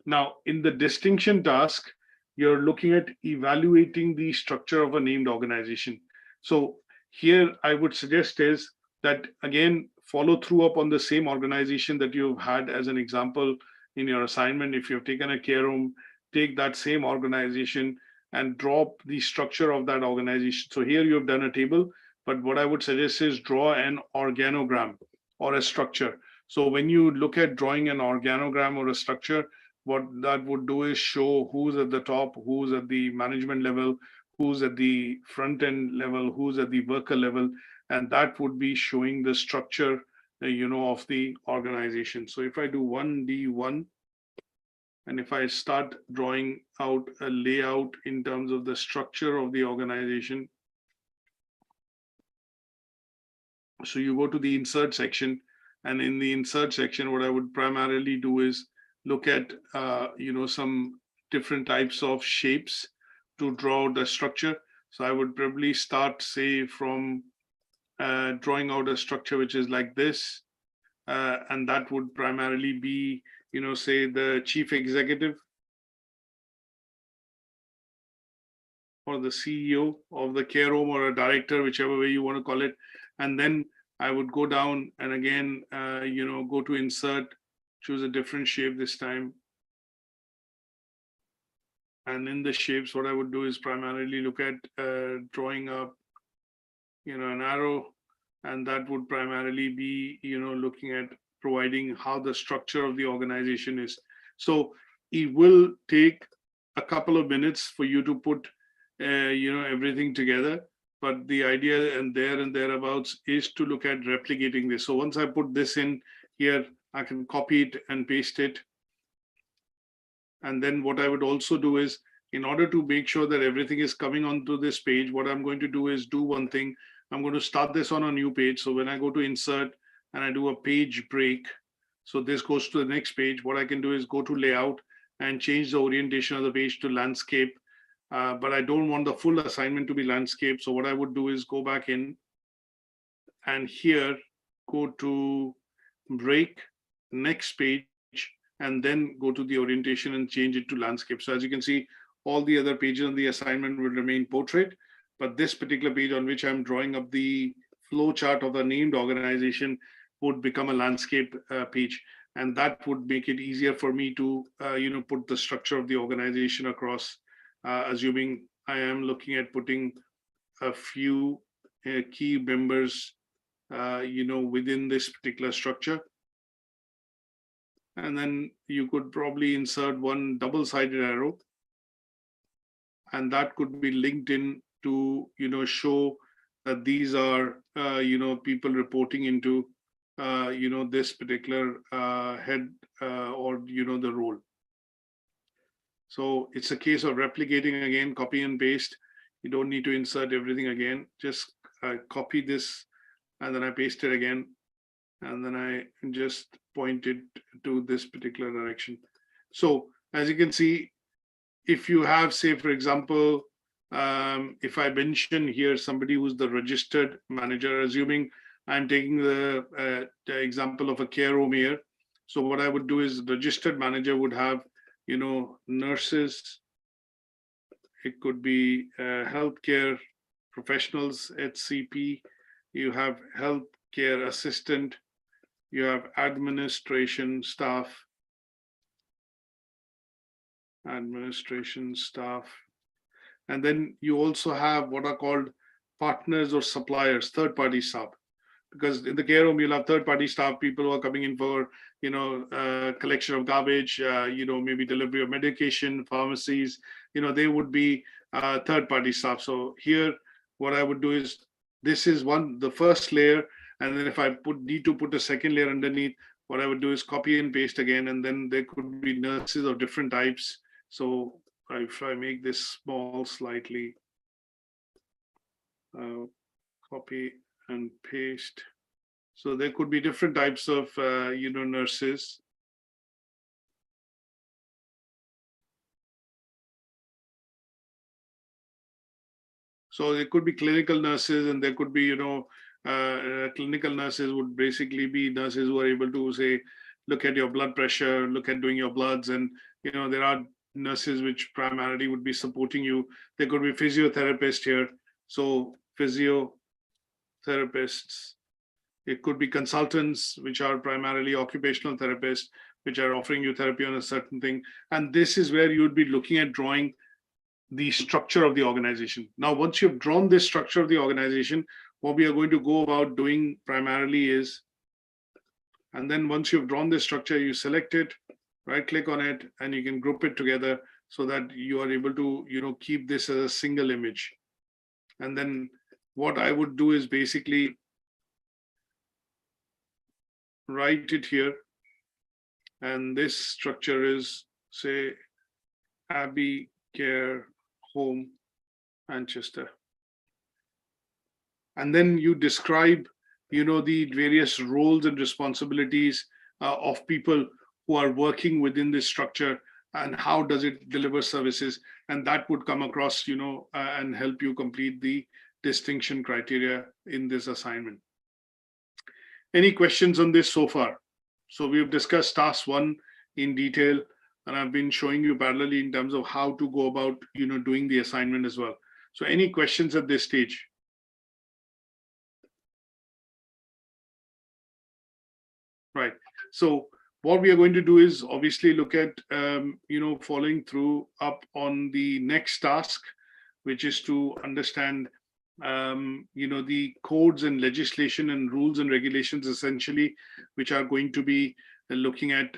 Now, in the distinction task, you're looking at evaluating the structure of a named organization. So here I would suggest is that, again, follow through up on the same organization that you've had as an example in your assignment, if you've taken a care home, take that same organization and drop the structure of that organization. So here you have done a table, but what I would suggest is draw an organogram or a structure. So when you look at drawing an organogram or a structure, what that would do is show who's at the top, who's at the management level, who's at the front end level, who's at the worker level, and that would be showing the structure, of the organization. So if I do 1D1, and if I start drawing out a layout in terms of the structure of the organization, so you go to the insert section, and in the insert section, what I would primarily do is look at, some different types of shapes to draw the structure. So I would probably start, say, from drawing out a structure which is like this, and that would primarily be, say, the chief executive or the CEO of the care home, or a director, whichever way you want to call it. And then I would go down and again, go to insert, choose a different shape this time. And in the shapes, what I would do is primarily look at drawing up, an arrow, and that would primarily be, looking at providing how the structure of the organization is. So it will take a couple of minutes for you to put, everything together. But the idea and thereabouts is to look at replicating this. So once I put this in here, I can copy it and paste it. And then what I would also do is, in order to make sure that everything is coming onto this page, what I'm going to do is do one thing. I'm going to start this on a new page. So when I go to insert and I do a page break, so this goes to the next page, what I can do is go to layout and change the orientation of the page to landscape. But I don't want the full assignment to be landscape. So what I would do is go back in and here, go to break, next page, and then go to the orientation and change it to landscape. So as you can see, all the other pages on the assignment will remain portrait, but this particular page on which I'm drawing up the flow chart of the named organization would become a landscape page. And that would make it easier for me to, put the structure of the organization across, assuming I am looking at putting a few key members, within this particular structure. And then you could probably insert one double-sided arrow, and that could be linked in to, show that these are, people reporting into, this particular head or, the role. So it's a case of replicating again, copy and paste. You don't need to insert everything again. Just copy this, and then I paste it again. And then I just point it to this particular direction. So as you can see, if you have, say, for example, if I mention here somebody who's the registered manager, assuming I'm taking the example of a care home here. So what I would do is registered manager would have, nurses. It could be healthcare professionals, HCP. You have healthcare assistant. You have administration staff, and then you also have what are called partners or suppliers, third-party staff. Because in the care home, you'll have third-party staff, people who are coming in for, collection of garbage, maybe delivery of medication, pharmacies, they would be third-party staff. So here, what I would do is, this is the first layer. And then if I need to put a second layer underneath, what I would do is copy and paste again. And then there could be nurses of different types. So if I make this small slightly, copy and paste. So there could be different types of, nurses. So there could be clinical nurses, and there could be, clinical nurses would basically be nurses who are able to, say, look at your blood pressure, look at doing your bloods. And, there are nurses which primarily would be supporting you. There could be physiotherapists here. So physiotherapists. It could be consultants, which are primarily occupational therapists. which are offering you therapy on a certain thing. And this is where you would be looking at drawing the structure of the organization. Now, once you've drawn this structure of the organization, what we are going to go about doing primarily is, and then once you've drawn this structure, you select it, right click on it, and you can group it together so that you are able to, keep this as a single image. And then what I would do is basically write it here. And this structure is, say, Abbey Care Home, Manchester. And then you describe, the various roles and responsibilities of people who are working within this structure and how does it deliver services. And that would come across, and help you complete the distinction criteria in this assignment. Any questions on this so far? So we've discussed task 1 in detail, and I've been showing you parallelly in terms of how to go about, doing the assignment as well. So any questions at this stage? Right. So what we are going to do is obviously look at, following through up on the next task, which is to understand, the codes and legislation and rules and regulations essentially, which are going to be looking at,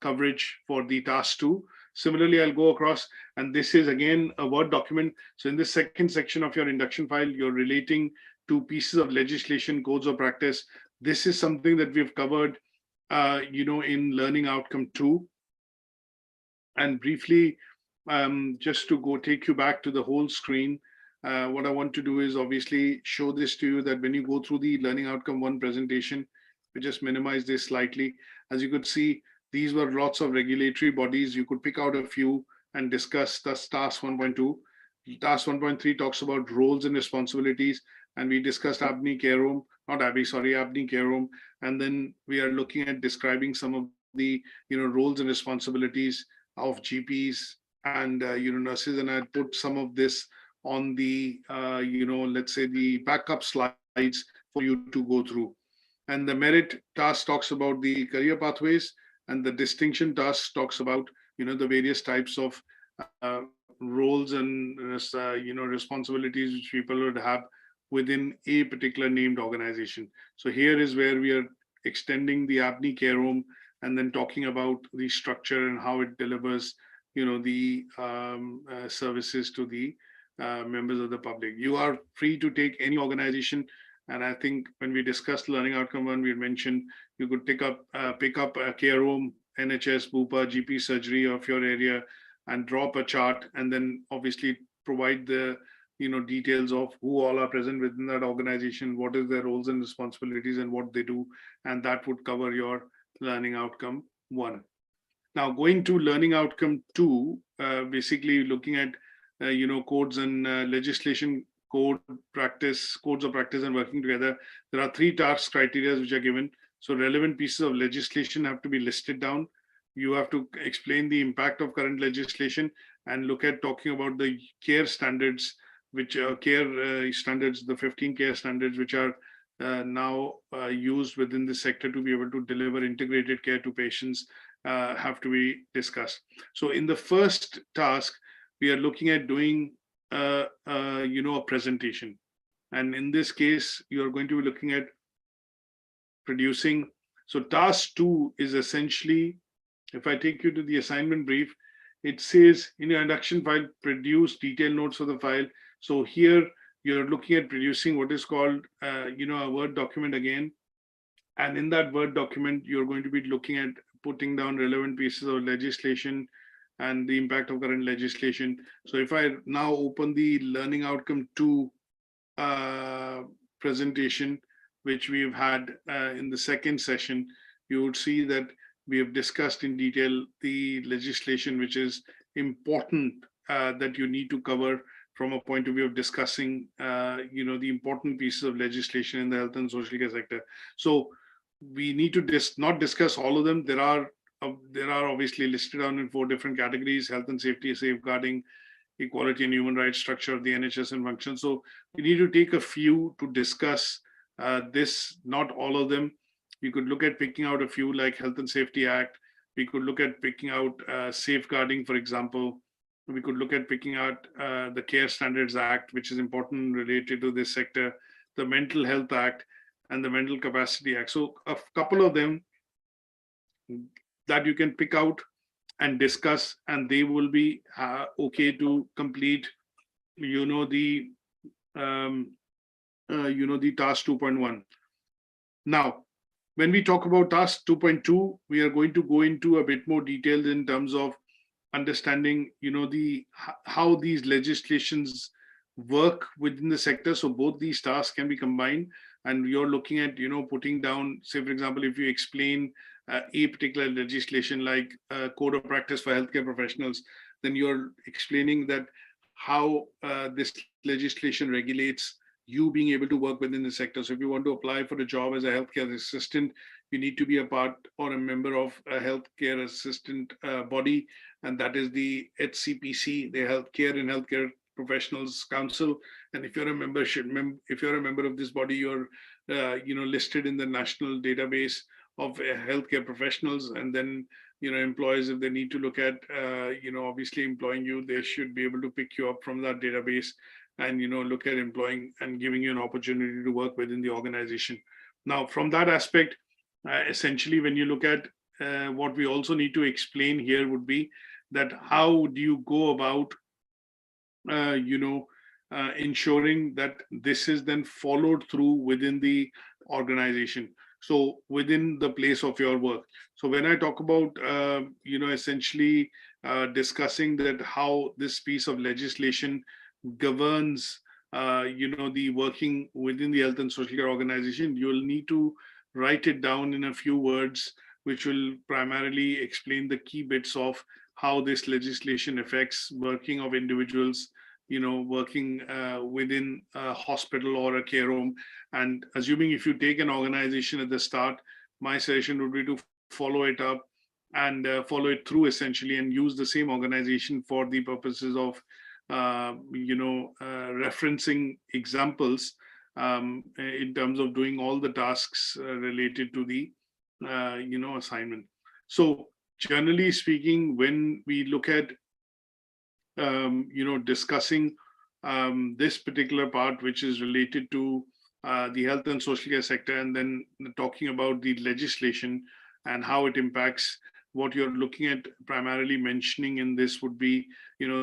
coverage for the task 2. Similarly, I'll go across, and this is again a Word document. So in the second section of your induction file, you're relating to pieces of legislation, codes of practice. This is something that we've covered, in Learning Outcome 2. And briefly, just to go take you back to the whole screen, what I want to do is obviously show this to you that when you go through the Learning Outcome 1 presentation, we just minimize this slightly. As you could see, these were lots of regulatory bodies. You could pick out a few and discuss the task 1.2. Task 1.3 talks about roles and responsibilities, and we discussed ABNY Care Home, not Abbey, sorry, ABNY Care Home. And then we are looking at describing some of the, roles and responsibilities of GPs and, nurses. And I put some of this on the, let's say the backup slides for you to go through. And the merit task talks about the career pathways, and the distinction task talks about, the various types of roles and, responsibilities which people would have within a particular named organization. So here is where we are extending the ABNY Care Home and then talking about the structure and how it delivers, the services to the members of the public. You are free to take any organization. And I think when we discussed Learning Outcome 1, we had mentioned you could pick up a care home, NHS, Bupa, GP surgery of your area, and drop a chart, and then obviously provide the details of who all are present within that organization, what is their roles and responsibilities, and what they do, and that would cover your Learning Outcome 1. Now going to Learning Outcome 2, basically looking at codes and legislation, codes of practice and working together. There are 3 task criteria which are given. So relevant pieces of legislation have to be listed down. You have to explain the impact of current legislation and look at talking about the care standards, which are standards, the 15 care standards, which are now used within the sector to be able to deliver integrated care to patients, have to be discussed. So in the first task, we are looking at doing a presentation. And in this case, you're going to be looking at producing. So task 2 is essentially, if I take you to the assignment brief, it says in your induction file, produce detailed notes for the file. So here you're looking at producing what is called, a Word document again. And in that Word document, you're going to be looking at putting down relevant pieces of legislation and the impact of current legislation. So if I now open the Learning Outcome 2 presentation, which we've had in the second session, you would see that we have discussed in detail the legislation, which is important that you need to cover from a point of view of discussing, the important pieces of legislation in the health and social care sector. So we need to not discuss all of them. There are obviously listed down in 4 different categories: health and safety, safeguarding, equality and human rights, structure of the NHS and function. So we need to take a few to discuss this, not all of them. We could look at picking out a few like Health and Safety Act. We could look at picking out safeguarding, for example. We could look at picking out the Care Standards Act, which is important related to this sector, the Mental Health Act, and the Mental Capacity Act. So a couple of them that you can pick out and discuss, and they will be okay to complete, the the task 2.1. Now, when we talk about task 2.2, we are going to go into a bit more detail in terms of understanding, how these legislations work within the sector. So both these tasks can be combined, and you're looking at, putting down, say, for example, if you explain a particular legislation like Code of Practice for Healthcare Professionals, then you're explaining that how this legislation regulates you being able to work within the sector. So if you want to apply for a job as a healthcare assistant, you need to be a part or a member of a healthcare assistant body, and that is the HCPC, the Healthcare and Healthcare Professionals Council. And if you're a member of this body, you're listed in the national database of healthcare professionals. And then employers, if they need to look at obviously employing you, they should be able to pick you up from that database and look at employing and giving you an opportunity to work within the organization. Now, from that aspect, essentially, when you look at what we also need to explain here would be that how do you go about ensuring that this is then followed through within the organization, so within the place of your work. So when I talk about essentially discussing that how this piece of legislation governs the working within the health and social care organization, you'll need to write it down in a few words, which will primarily explain the key bits of how this legislation affects working of individuals working within a hospital or a care home. And assuming if you take an organization at the start, my suggestion would be to follow it up and follow it through essentially, and use the same organization for the purposes of referencing examples in terms of doing all the tasks related to the assignment. So generally speaking, when we look at discussing this particular part, which is related to the health and social care sector, and then talking about the legislation and how it impacts, what you're looking at primarily mentioning in this would be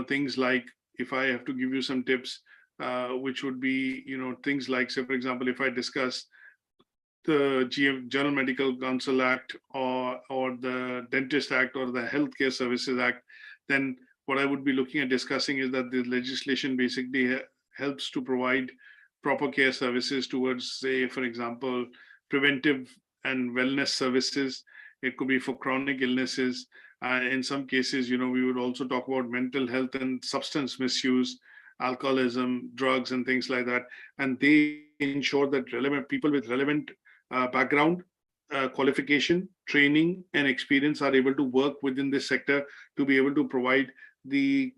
things like, if I have to give you some tips, which would be things like, say for example, if I discuss the General Medical Council Act or the Dentist Act or the Healthcare Services Act, then what I would be looking at discussing is that the legislation basically helps to provide proper care services towards, say, for example, preventive and wellness services. It could be for chronic illnesses. In some cases, we would also talk about mental health and substance misuse, alcoholism, drugs, and things like that. And they ensure that relevant people with relevant background, qualification, training, and experience are able to work within this sector to be able to provide the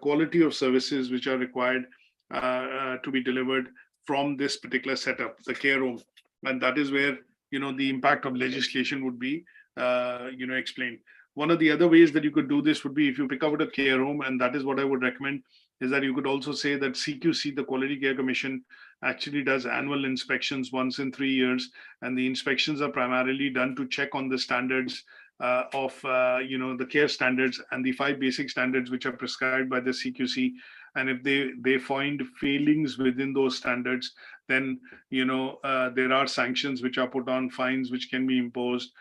quality of services which are required to be delivered from this particular setup, the care home. And that is where the impact of legislation would be explained. One of the other ways that you could do this would be if you pick out a care home, and that is what I would recommend, is that you could also say that CQC, the Quality Care Commission, actually does annual inspections once in 3 years, and the inspections are primarily done to check on the standards of the care standards and the 5 basic standards which are prescribed by the CQC. And if they find failings within those standards, then there are sanctions which are put on, fines which can be imposed.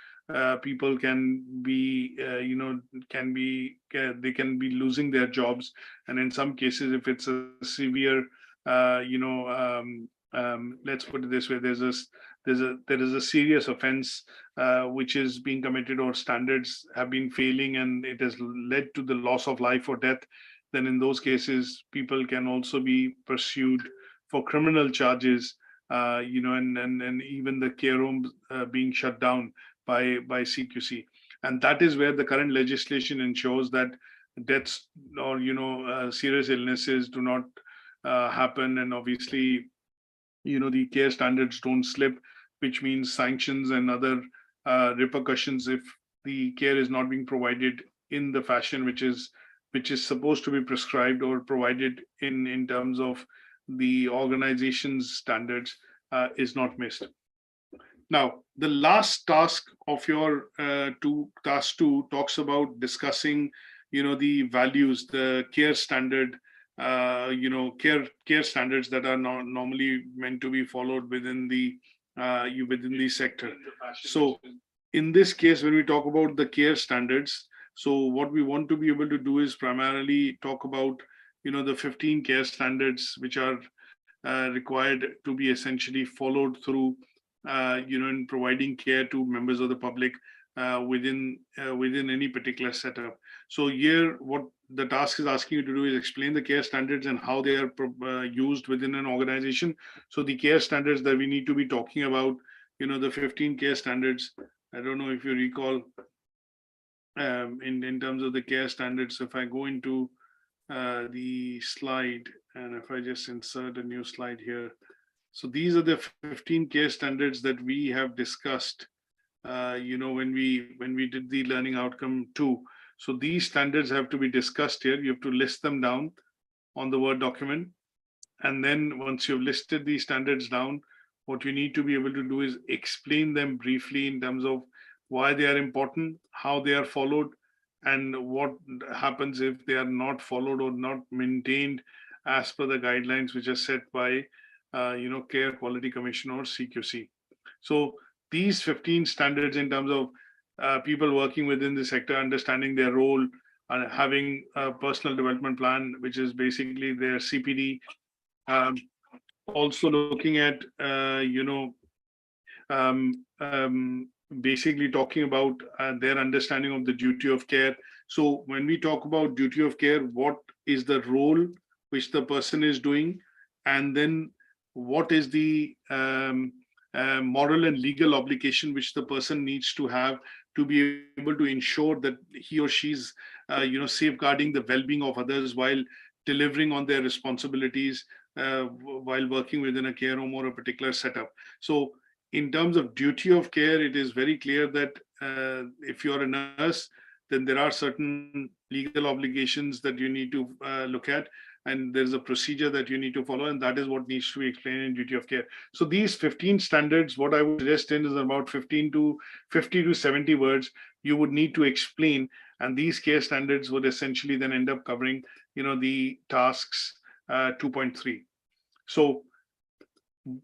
People can be they can be losing their jobs, and in some cases, if it's a severe let's put it this way, there is a serious offense which is being committed, or standards have been failing and it has led to the loss of life or death, then in those cases people can also be pursued for criminal charges, and even the care homes being shut down by CQC. And that is where the current legislation ensures that deaths or serious illnesses do not happen, and obviously the care standards don't slip, which means sanctions and other repercussions if the care is not being provided in the fashion which is supposed to be prescribed or provided in terms of the organization's standards is not missed. Now, the last task of your task 2 talks about discussing, the values, the care standard, care standards that are normally meant to be followed within the sector. So, in this case, when we talk about the care standards, so what we want to be able to do is primarily talk about, the 15 care standards which are required to be essentially followed through, in providing care to members of the public within any particular setup. So here, what the task is asking you to do is explain the care standards and how they are used within an organization. So the care standards that we need to be talking about, the 15 care standards. I don't know if you recall, in terms of the care standards. If I go into the slide, and if I just insert a new slide here. So these are the 15 care standards that we have discussed, when we did the learning outcome 2. So these standards have to be discussed here. You have to list them down on the Word document. And then once you've listed these standards down, what you need to be able to do is explain them briefly in terms of why they are important, how they are followed, and what happens if they are not followed or not maintained as per the guidelines which are set by Care Quality Commission or CQC. So these 15 standards in terms of people working within the sector, understanding their role, and having a personal development plan, which is basically their CPD. Also looking at, basically talking about their understanding of the duty of care. So when we talk about duty of care, what is the role which the person is doing? And then what is the moral and legal obligation which the person needs to have to be able to ensure that he or she's, safeguarding the well-being of others while delivering on their responsibilities while working within a care home or a particular setup. So in terms of duty of care, it is very clear that if you're a nurse, then there are certain legal obligations that you need to look at, and there's a procedure that you need to follow, and that is what needs to be explained in duty of care. So these 15 standards, what I would suggest in is about 50 to 70 words you would need to explain, and these care standards would essentially then end up covering, the tasks 2.3. So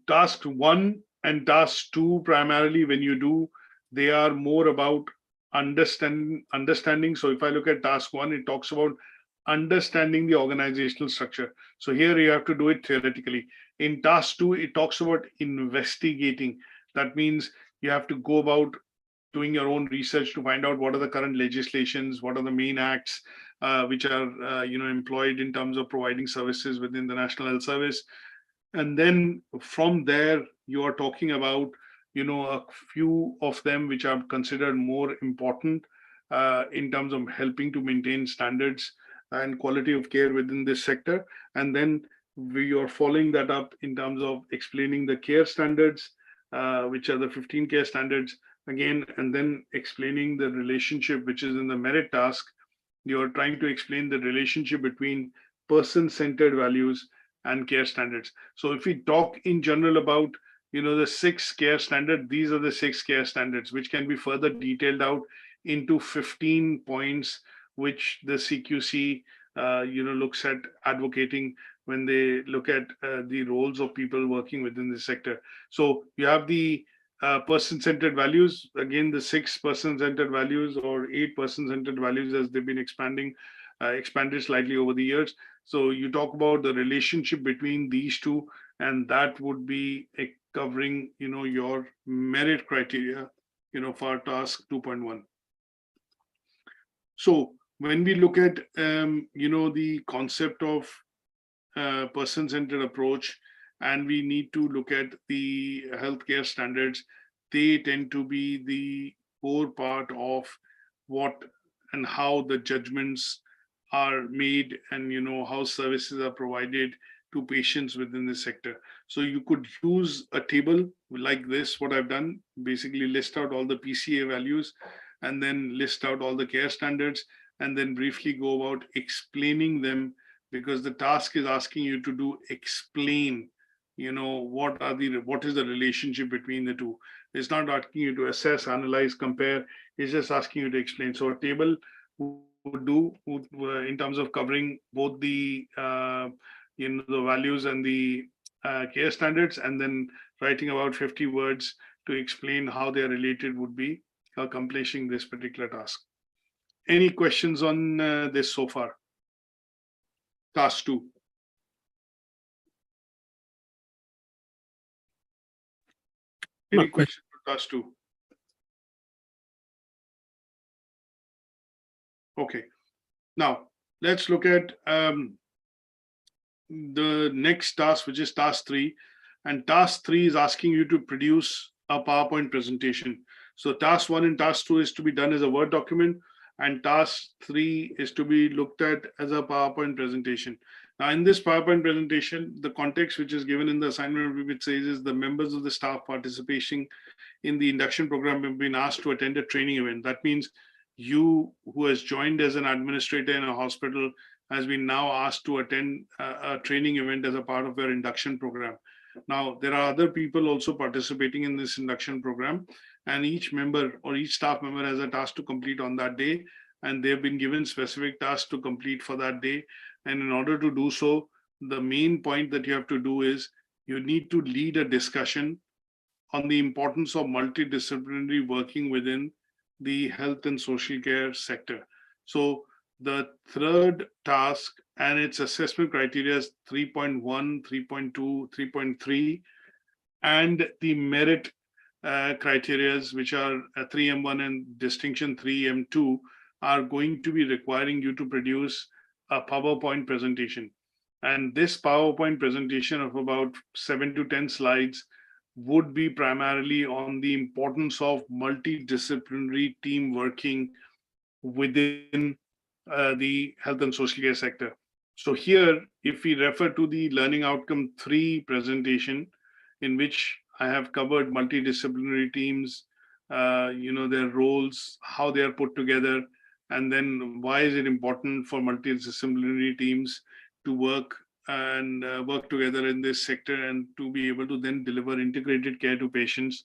task 1 and task 2 primarily, when you do, they are more about understanding. So if I look at task 1, it talks about understanding the organizational structure. So here you have to do it theoretically. In task 2, it talks about investigating. That means you have to go about doing your own research to find out what are the current legislations, what are the main acts which are employed in terms of providing services within the National Health Service. And then from there, you are talking about, a few of them which are considered more important in terms of helping to maintain standards and quality of care within this sector. And then we are following that up in terms of explaining the care standards, which are the 15 care standards again, and then explaining the relationship, which is in the merit task. You're trying to explain the relationship between person-centered values and care standards. So if we talk in general about, the 6 care standards, these are the 6 care standards, which can be further detailed out into 15 points, which the CQC, looks at advocating when they look at the roles of people working within the sector. So you have the person-centered values, again, the 6 person-centered values or 8 person-centered values as they've been expanded slightly over the years. So you talk about the relationship between these two, and that would be covering, your merit criteria, for task 2.1. So when we look at, the concept of person-centered approach, and we need to look at the healthcare standards, they tend to be the core part of what and how the judgments are made, and how services are provided to patients within the sector. So you could use a table like this, what I've done, basically list out all the PCA values and then list out all the care standards and then briefly go about explaining them, because the task is asking you to do explain, what is the relationship between the two. It's not asking you to assess, analyze, compare. It's just asking you to explain. So a table would do in terms of covering both the the values and the care standards, and then writing about 50 words to explain how they are related would be accomplishing this particular task. Any questions on this so far? Task 2. Any questions for task 2? Okay. Now, let's look at the next task, which is task 3. And task 3 is asking you to produce a PowerPoint presentation. So task 1 and task 2 is to be done as a Word document, and task 3 is to be looked at as a PowerPoint presentation. Now, in this PowerPoint presentation, the context which is given in the assignment, which says is the members of the staff participating in the induction program have been asked to attend a training event. That means you, who has joined as an administrator in a hospital, has been now asked to attend a training event as a part of your induction program. Now, there are other people also participating in this induction program, and each member or each staff member has a task to complete on that day, and they've been given specific tasks to complete for that day. And in order to do so, the main point that you have to do is you need to lead a discussion on the importance of multidisciplinary working within the health and social care sector. So the third task and its assessment criteria is 3.1, 3.2, 3.3, and the merit criteria, which are 3M1 and distinction 3M2, are going to be requiring you to produce a PowerPoint presentation. And this PowerPoint presentation of about 7 to 10 slides would be primarily on the importance of multidisciplinary team working within the health and social care sector. So here, if we refer to the Learning Outcome 3 presentation, in which I have covered multidisciplinary teams, their roles, how they are put together, and then why is it important for multidisciplinary teams to work and work together in this sector and to be able to then deliver integrated care to patients,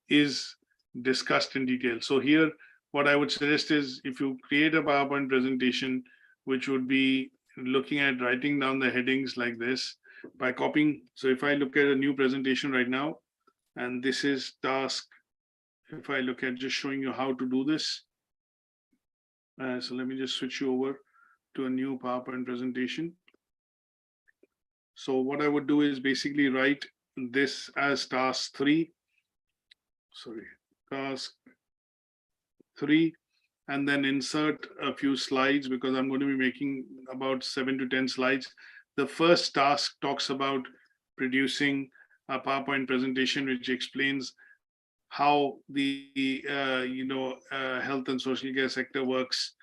is discussed in detail. So here, what I would suggest is if you create a PowerPoint presentation, which would be looking at writing down the headings like this by copying. So if I look at a new presentation right now, and this is task, if I look at just showing you how to do this. So let me just switch you over to a new PowerPoint presentation. So what I would do is basically write this as task 3. Sorry, task 3, and then insert a few slides, because I'm going to be making about 7 to 10 slides. The first task talks about producing a PowerPoint presentation which explains how the health and social care sector works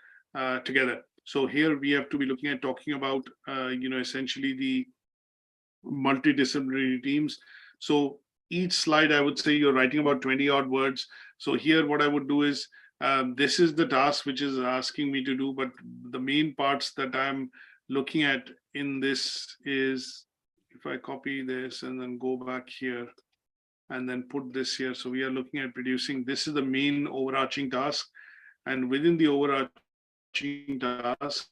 together. So here we have to be looking at talking about essentially the multidisciplinary teams. So each slide, I would say you're writing about 20 odd words. So here what I would do is this is the task which is asking me to do, but the main parts that I'm looking at in this is, if I copy this and then go back here and then put this here. So we are looking at producing, this is the main overarching task. And within the overarching task,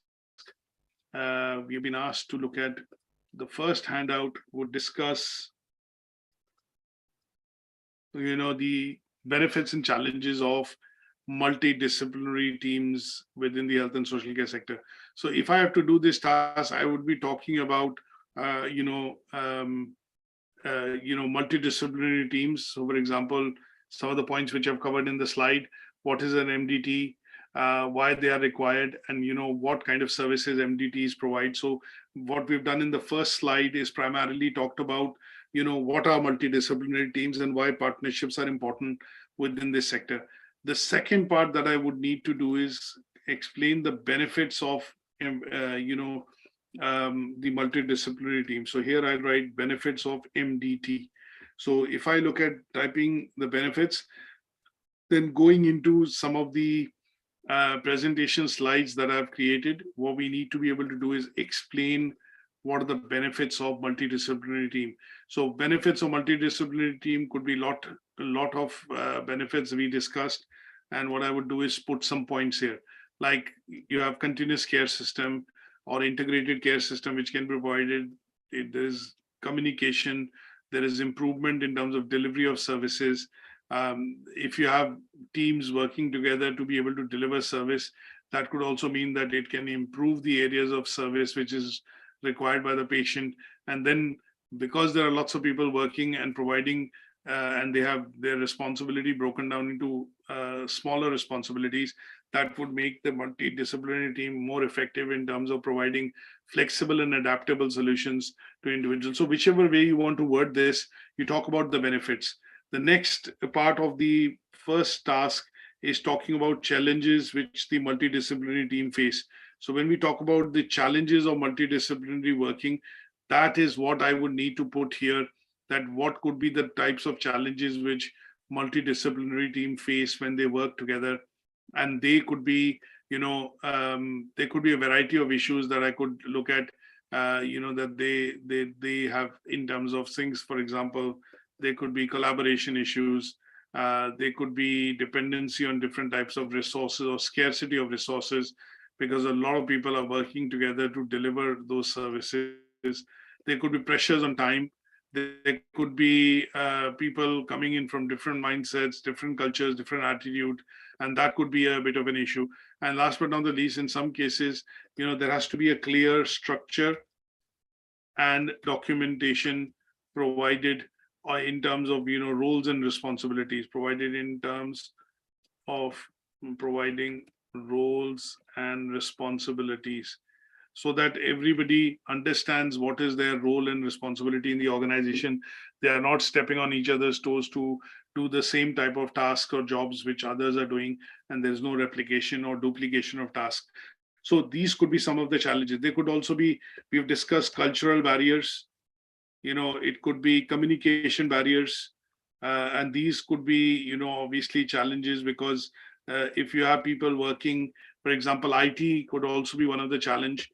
we've been asked to look at the first handout would discuss, the benefits and challenges of multidisciplinary teams within the health and social care sector. So if I have to do this task, I would be talking about, multidisciplinary teams. So for example, some of the points which I've covered in the slide, what is an MDT, why they are required, and what kind of services MDTs provide. So what we've done in the first slide is primarily talked about, what are multidisciplinary teams and why partnerships are important within this sector. The second part that I would need to do is explain the benefits of, the multidisciplinary team. So here I write benefits of MDT. So if I look at typing the benefits, then going into some of the presentation slides that I've created, what we need to be able to do is explain what are the benefits of multidisciplinary team. So benefits of multidisciplinary team could be a lot of benefits we discussed. And what I would do is put some points here, like you have continuous care system or integrated care system, which can be provided. There is communication, there is improvement in terms of delivery of services. If you have teams working together to be able to deliver service, that could also mean that it can improve the areas of service which is required by the patient. And then because there are lots of people working and providing, and they have their responsibility broken down into smaller responsibilities, that would make the multidisciplinary team more effective in terms of providing flexible and adaptable solutions to individuals. So whichever way you want to word this, you talk about the benefits. The next part of the first task is talking about challenges which the multidisciplinary team face. So when we talk about the challenges of multidisciplinary working, that is what I would need to put here, that what could be the types of challenges which multidisciplinary team face when they work together. And they could be, there could be a variety of issues that I could look at, that they have in terms of things. For example, there could be collaboration issues. There could be dependency on different types of resources or scarcity of resources, because a lot of people are working together to deliver those services. There could be pressures on time. There could be people coming in from different mindsets, different cultures, different attitude, and that could be a bit of an issue. And last but not the least, in some cases, there has to be a clear structure and documentation provided in terms of roles and responsibilities, provided in terms of providing roles and responsibilities, so that everybody understands what is their role and responsibility in the organization. They are not stepping on each other's toes to do the same type of tasks or jobs which others are doing, and there's no replication or duplication of tasks. So these could be some of the challenges. They could also be, we've discussed cultural barriers, it could be communication barriers, and these could be, obviously challenges, because if you have people working, for example, IT could also be one of the challenge,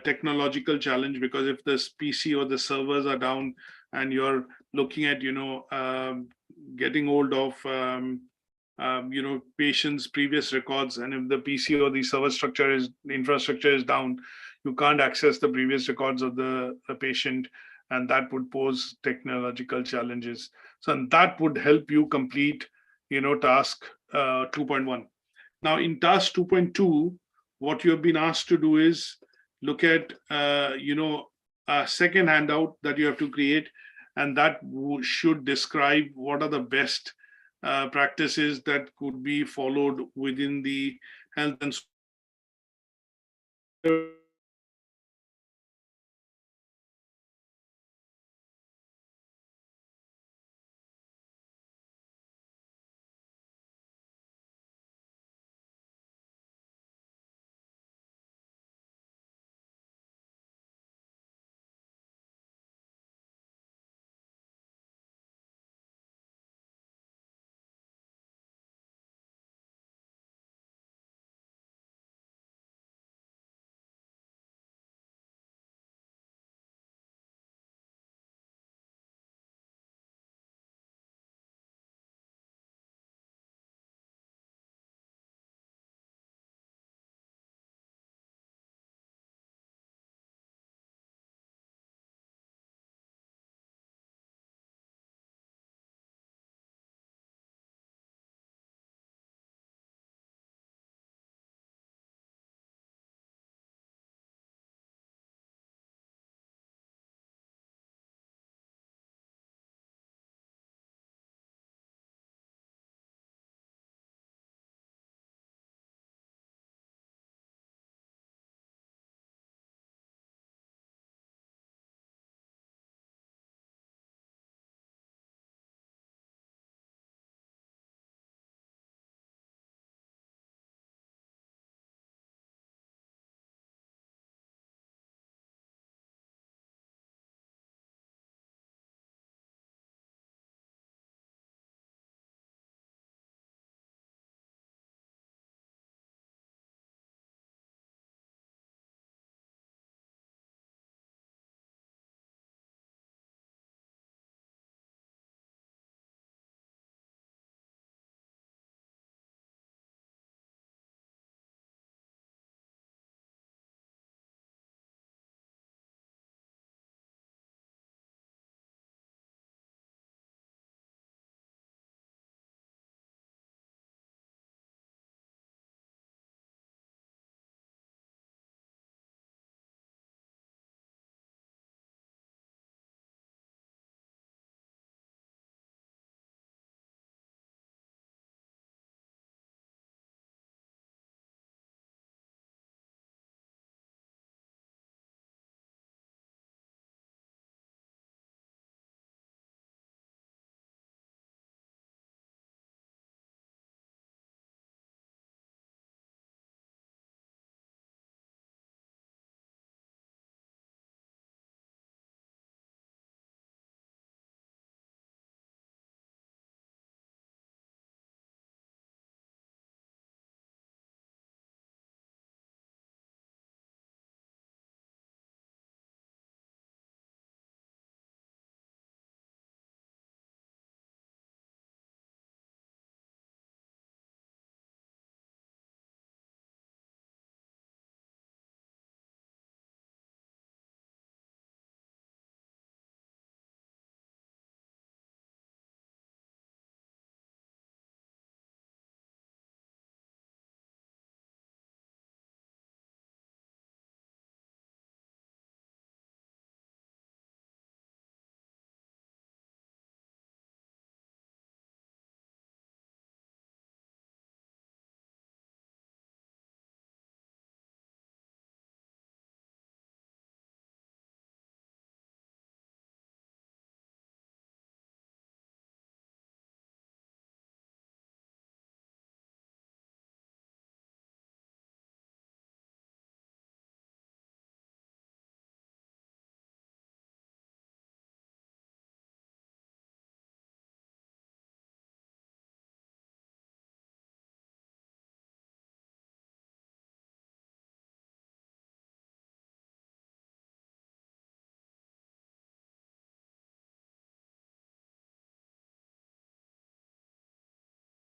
technological challenge, because if this PC or the servers are down and you're looking at, getting hold of, patients' previous records, and if the PC or the server structure is, the infrastructure is down, you can't access the previous records of the patient, and that would pose technological challenges. So and that would help you complete, task 2.1. Now in task 2.2, what you have been asked to do is look at, a second handout that you have to create, and that should describe what are the best practices that could be followed within the health and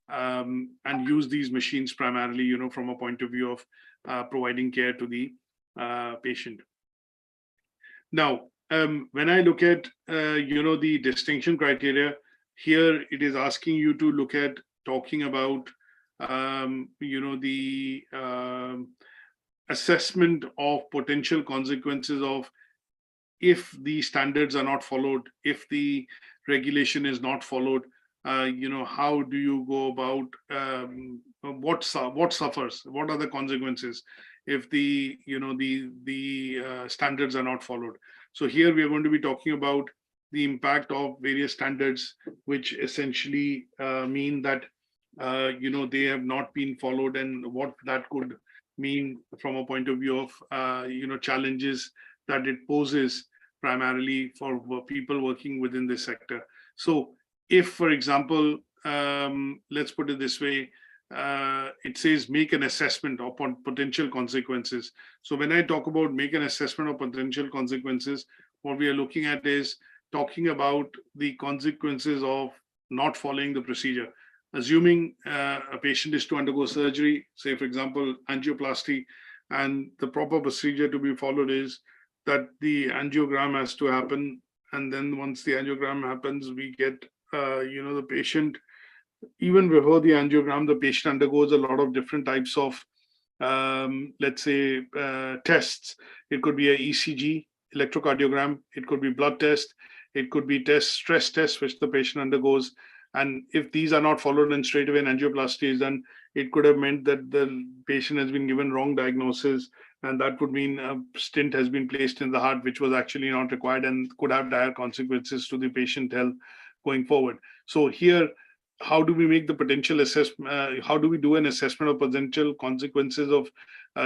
and use these machines primarily, from a point of view of providing care to the patient. Now, when I look at, the distinction criteria, here it is asking you to look at talking about, the assessment of potential consequences of if the standards are not followed, if the regulation is not followed, how do you go about what suffers, what are the consequences if the standards are not followed. So here we are going to be talking about the impact of various standards, which essentially mean that they have not been followed, and what that could mean from a point of view of challenges that it poses primarily for people working within this sector. So if, for example, let's put it this way, it says make an assessment upon potential consequences. So when I talk about make an assessment of potential consequences, what we are looking at is talking about the consequences of not following the procedure. Assuming a patient is to undergo surgery, say, for example, angioplasty, and the proper procedure to be followed is that the angiogram has to happen. And then once the angiogram happens, we get, the patient, even before the angiogram, the patient undergoes a lot of different types of, let's say, tests. It could be a ECG, electrocardiogram. It could be blood test. It could be stress test, which the patient undergoes. And if these are not followed and straight away an angioplasty is done, it could have meant that the patient has been given wrong diagnosis, and that would mean a stent has been placed in the heart, which was actually not required and could have dire consequences to the patient health going forward. So here, how do we make the potential assessment? How do we do an assessment of potential consequences of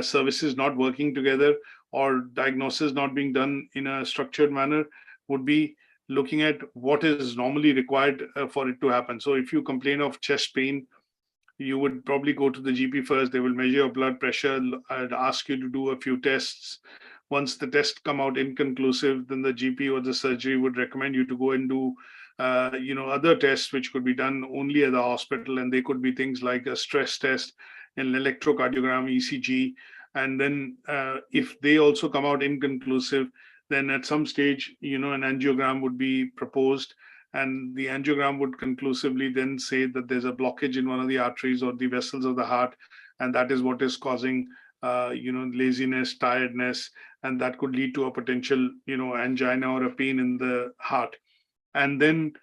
services not working together or diagnosis not being done in a structured manner? Would be looking at what is normally required for it to happen. So if you complain of chest pain, you would probably go to the GP first. They will measure your blood pressure and ask you to do a few tests. Once the tests come out inconclusive, then the GP or the surgery would recommend you to go and do other tests which could be done only at the hospital, and they could be things like a stress test, an electrocardiogram, ECG, and then if they also come out inconclusive, then at some stage, an angiogram would be proposed, and the angiogram would conclusively then say that there's a blockage in one of the arteries or the vessels of the heart, and that is what is causing, laziness, tiredness, and that could lead to a potential, angina or a pain in the heart. And then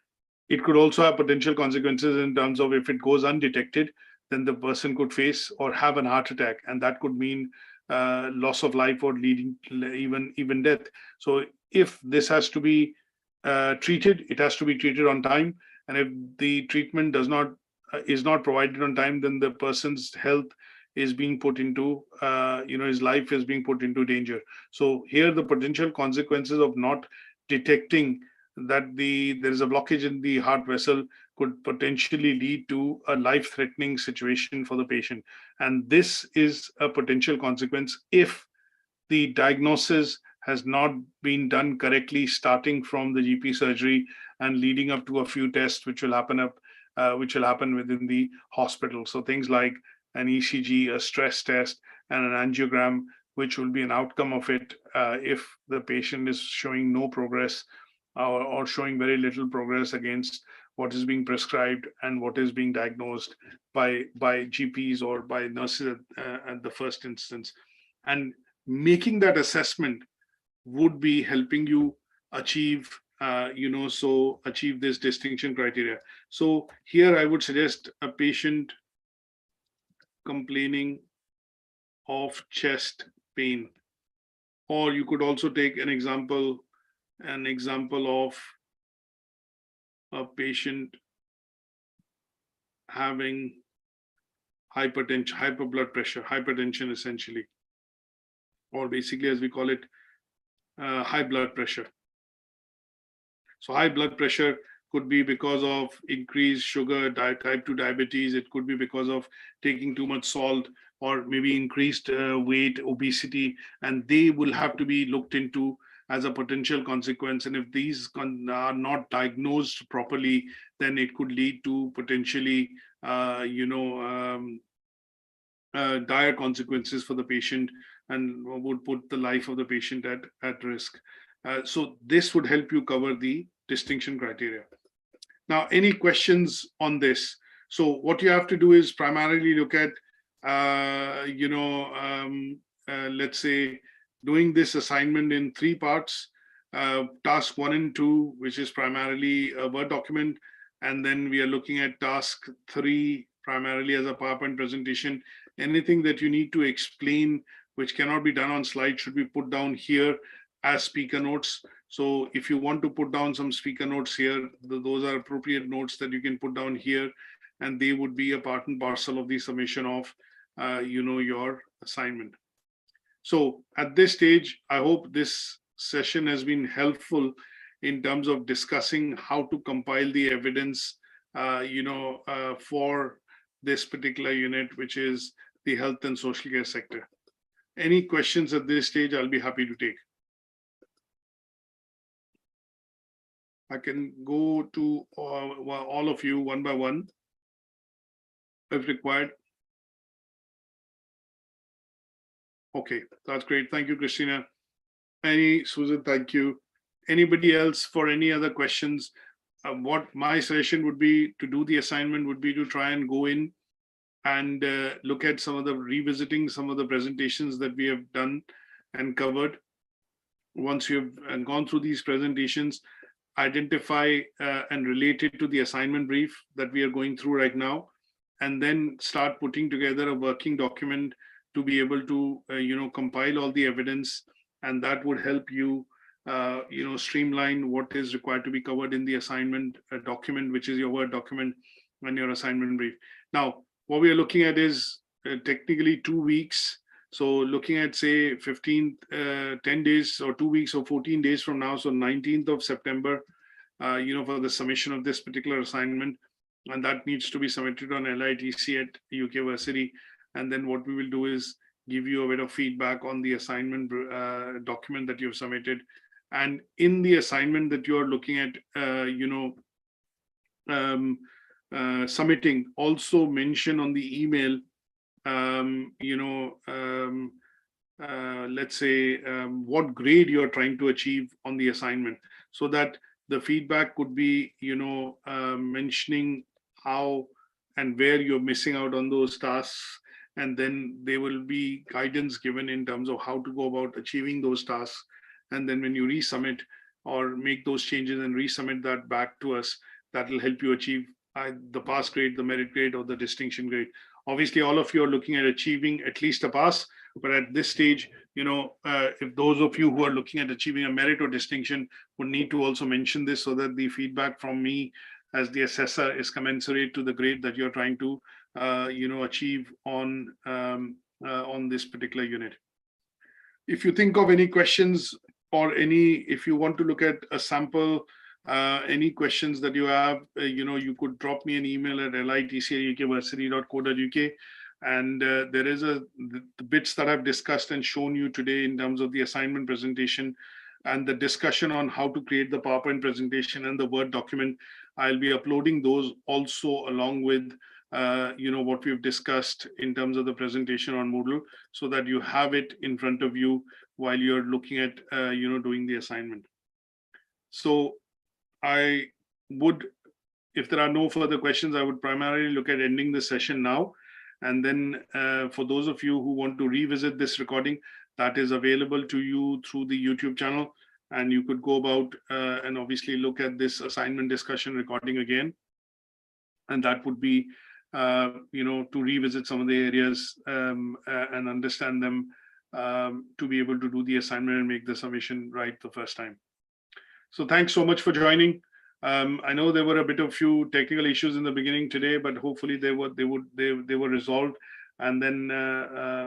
it could also have potential consequences in terms of if it goes undetected, then the person could face or have an heart attack, and that could mean loss of life or leading to even death. So if this has to be treated, it has to be treated on time, and if the treatment is not provided on time, then the person's health is being put into, his life is being put into danger. So here the potential consequences of not detecting that there is a blockage in the heart vessel could potentially lead to a life-threatening situation for the patient. And this is a potential consequence if the diagnosis has not been done correctly, starting from the GP surgery and leading up to a few tests which will happen within the hospital. So things like an ECG, a stress test, and an angiogram, which will be an outcome of it if the patient is showing no progress or showing very little progress against what is being prescribed and what is being diagnosed by GPs or by nurses at the first instance. And making that assessment would be helping you achieve, achieve this distinction criteria. So here I would suggest a patient complaining of chest pain, or you could also take an example of a patient having hypertension essentially, or basically as we call it, high blood pressure. So high blood pressure could be because of increased sugar, type 2 diabetes. It could be because of taking too much salt, or maybe increased weight, obesity, and they will have to be looked into as a potential consequence. And if these are not diagnosed properly, then it could lead to potentially dire consequences for the patient and would put the life of the patient at risk. So this would help you cover the distinction criteria. Now, any questions on this? So what you have to do is primarily look at, let's say, doing this assignment in 3 parts. Task 1 and 2, which is primarily a Word document. And then we are looking at task 3, primarily as a PowerPoint presentation. Anything that you need to explain, which cannot be done on slide, should be put down here as speaker notes. So if you want to put down some speaker notes here, those are appropriate notes that you can put down here, and they would be a part and parcel of the summation of, your assignment. So at this stage, I hope this session has been helpful in terms of discussing how to compile the evidence, for this particular unit, which is the health and social care sector. Any questions at this stage, I'll be happy to take. I can go to all of you one by one if required. Okay, that's great. Thank you, Christina. Susan, thank you. Anybody else for any other questions? What my suggestion would be to do the assignment would be to try and go in and look at revisiting some of the presentations that we have done and covered. Once you've gone through these presentations, identify and relate it to the assignment brief that we are going through right now, and then start putting together a working document to be able to, compile all the evidence, and that would help you, streamline what is required to be covered in the assignment document, which is your Word document and your assignment brief. Now, what we are looking at is technically 2 weeks. So looking at, say, 10 days or 2 weeks or 14 days from now, so 19th of September, for the submission of this particular assignment, and that needs to be submitted on LITC at UK Versity. And then what we will do is give you a bit of feedback on the assignment document that you've submitted. And in the assignment that you are looking at, submitting, also mention on the email, let's say, what grade you're trying to achieve on the assignment, so that the feedback could be, mentioning how and where you're missing out on those tasks. And then there will be guidance given in terms of how to go about achieving those tasks. And then when you resubmit or make those changes and resubmit that back to us, that will help you achieve the pass grade, the merit grade, or the distinction grade. Obviously, all of you are looking at achieving at least a pass, but at this stage, if those of you who are looking at achieving a merit or distinction would need to also mention this, so that the feedback from me as the assessor is commensurate to the grade that you're trying to, achieve on this particular unit. If you think of any questions or if you want to look at a sample, any questions that you have, you could drop me an email at litc@ukversity.co.uk. And there is the bits that I've discussed and shown you today in terms of the assignment presentation and the discussion on how to create the PowerPoint presentation and the Word document. I'll be uploading those also along with what we've discussed in terms of the presentation on Moodle, so that you have it in front of you while you're looking at doing the assignment. So I would, if there are no further questions, I would primarily look at ending the session now. And then for those of you who want to revisit this recording, that is available to you through the YouTube channel. And you could go about and obviously look at this assignment discussion recording again. And that would be, to revisit some of the areas and understand them, to be able to do the assignment and make the submission right the first time. So thanks so much for joining. I know there were a bit of few technical issues in the beginning today, but hopefully they were resolved. And then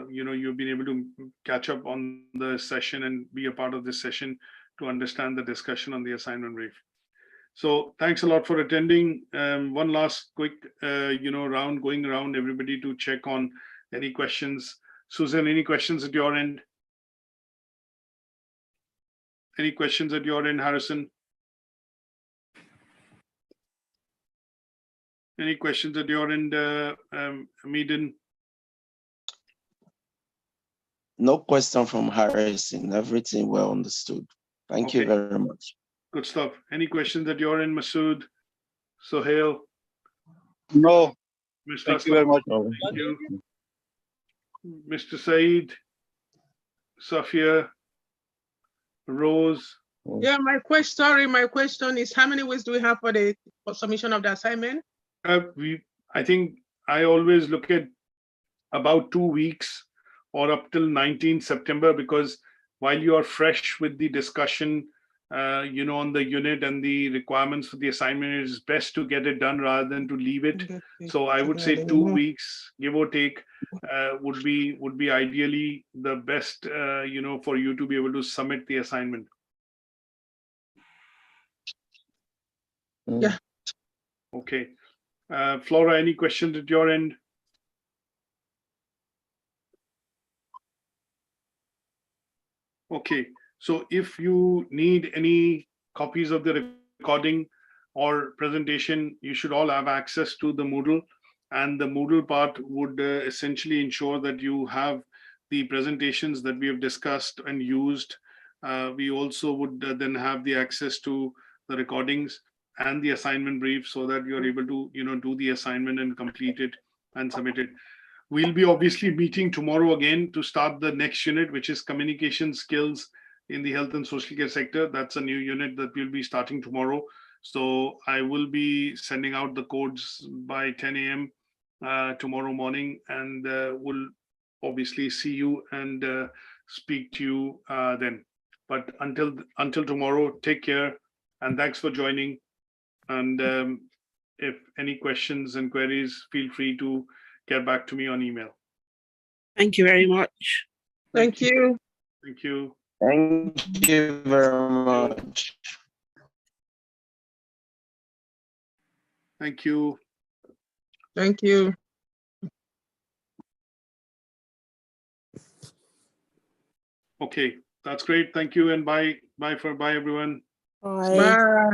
you've been able to catch up on the session and be a part of this session to understand the discussion on the assignment brief. So thanks a lot for attending. One last quick round, going around everybody to check on any questions. Susan, any questions at your end? Any questions at your end, Harrison? Any questions at your end, Meaden? No question from Harrison. Everything well understood. Thank you very much. Good stuff. Any questions at your end, Masood? Sohail? No. Mr. Thank you very much. Thank you. Mr. Saeed? Safia? Rose? Yeah, my question is, how many weeks do we have for the submission of the assignment? I think I always look at about 2 weeks or up till 19th September, because while you are fresh with the discussion, on the unit and the requirements for the assignment, it is best to get it done rather than to leave it. So I would say 2 weeks, give or take, would be ideally the best, for you to be able to submit the assignment. Yeah. Okay. Flora, any questions at your end? Okay. So if you need any copies of the recording or presentation, you should all have access to the Moodle, and the Moodle part would essentially ensure that you have the presentations that we have discussed and used. We also would then have the access to the recordings and the assignment brief, so that you're able to, do the assignment and complete it and submit it. We'll be obviously meeting tomorrow again to start the next unit, which is communication skills in the health and social care sector. That's a new unit that we'll be starting tomorrow. So I will be sending out the codes by 10 a.m. Tomorrow morning, and we'll obviously see you and speak to you then. But until tomorrow, take care, and thanks for joining. And if any questions and queries, feel free to get back to me on email. Thank you very much. Thank you. Thank you. Thank you very much. Thank you. Thank you. Okay, that's great. Thank you, and bye everyone. Bye. Bye.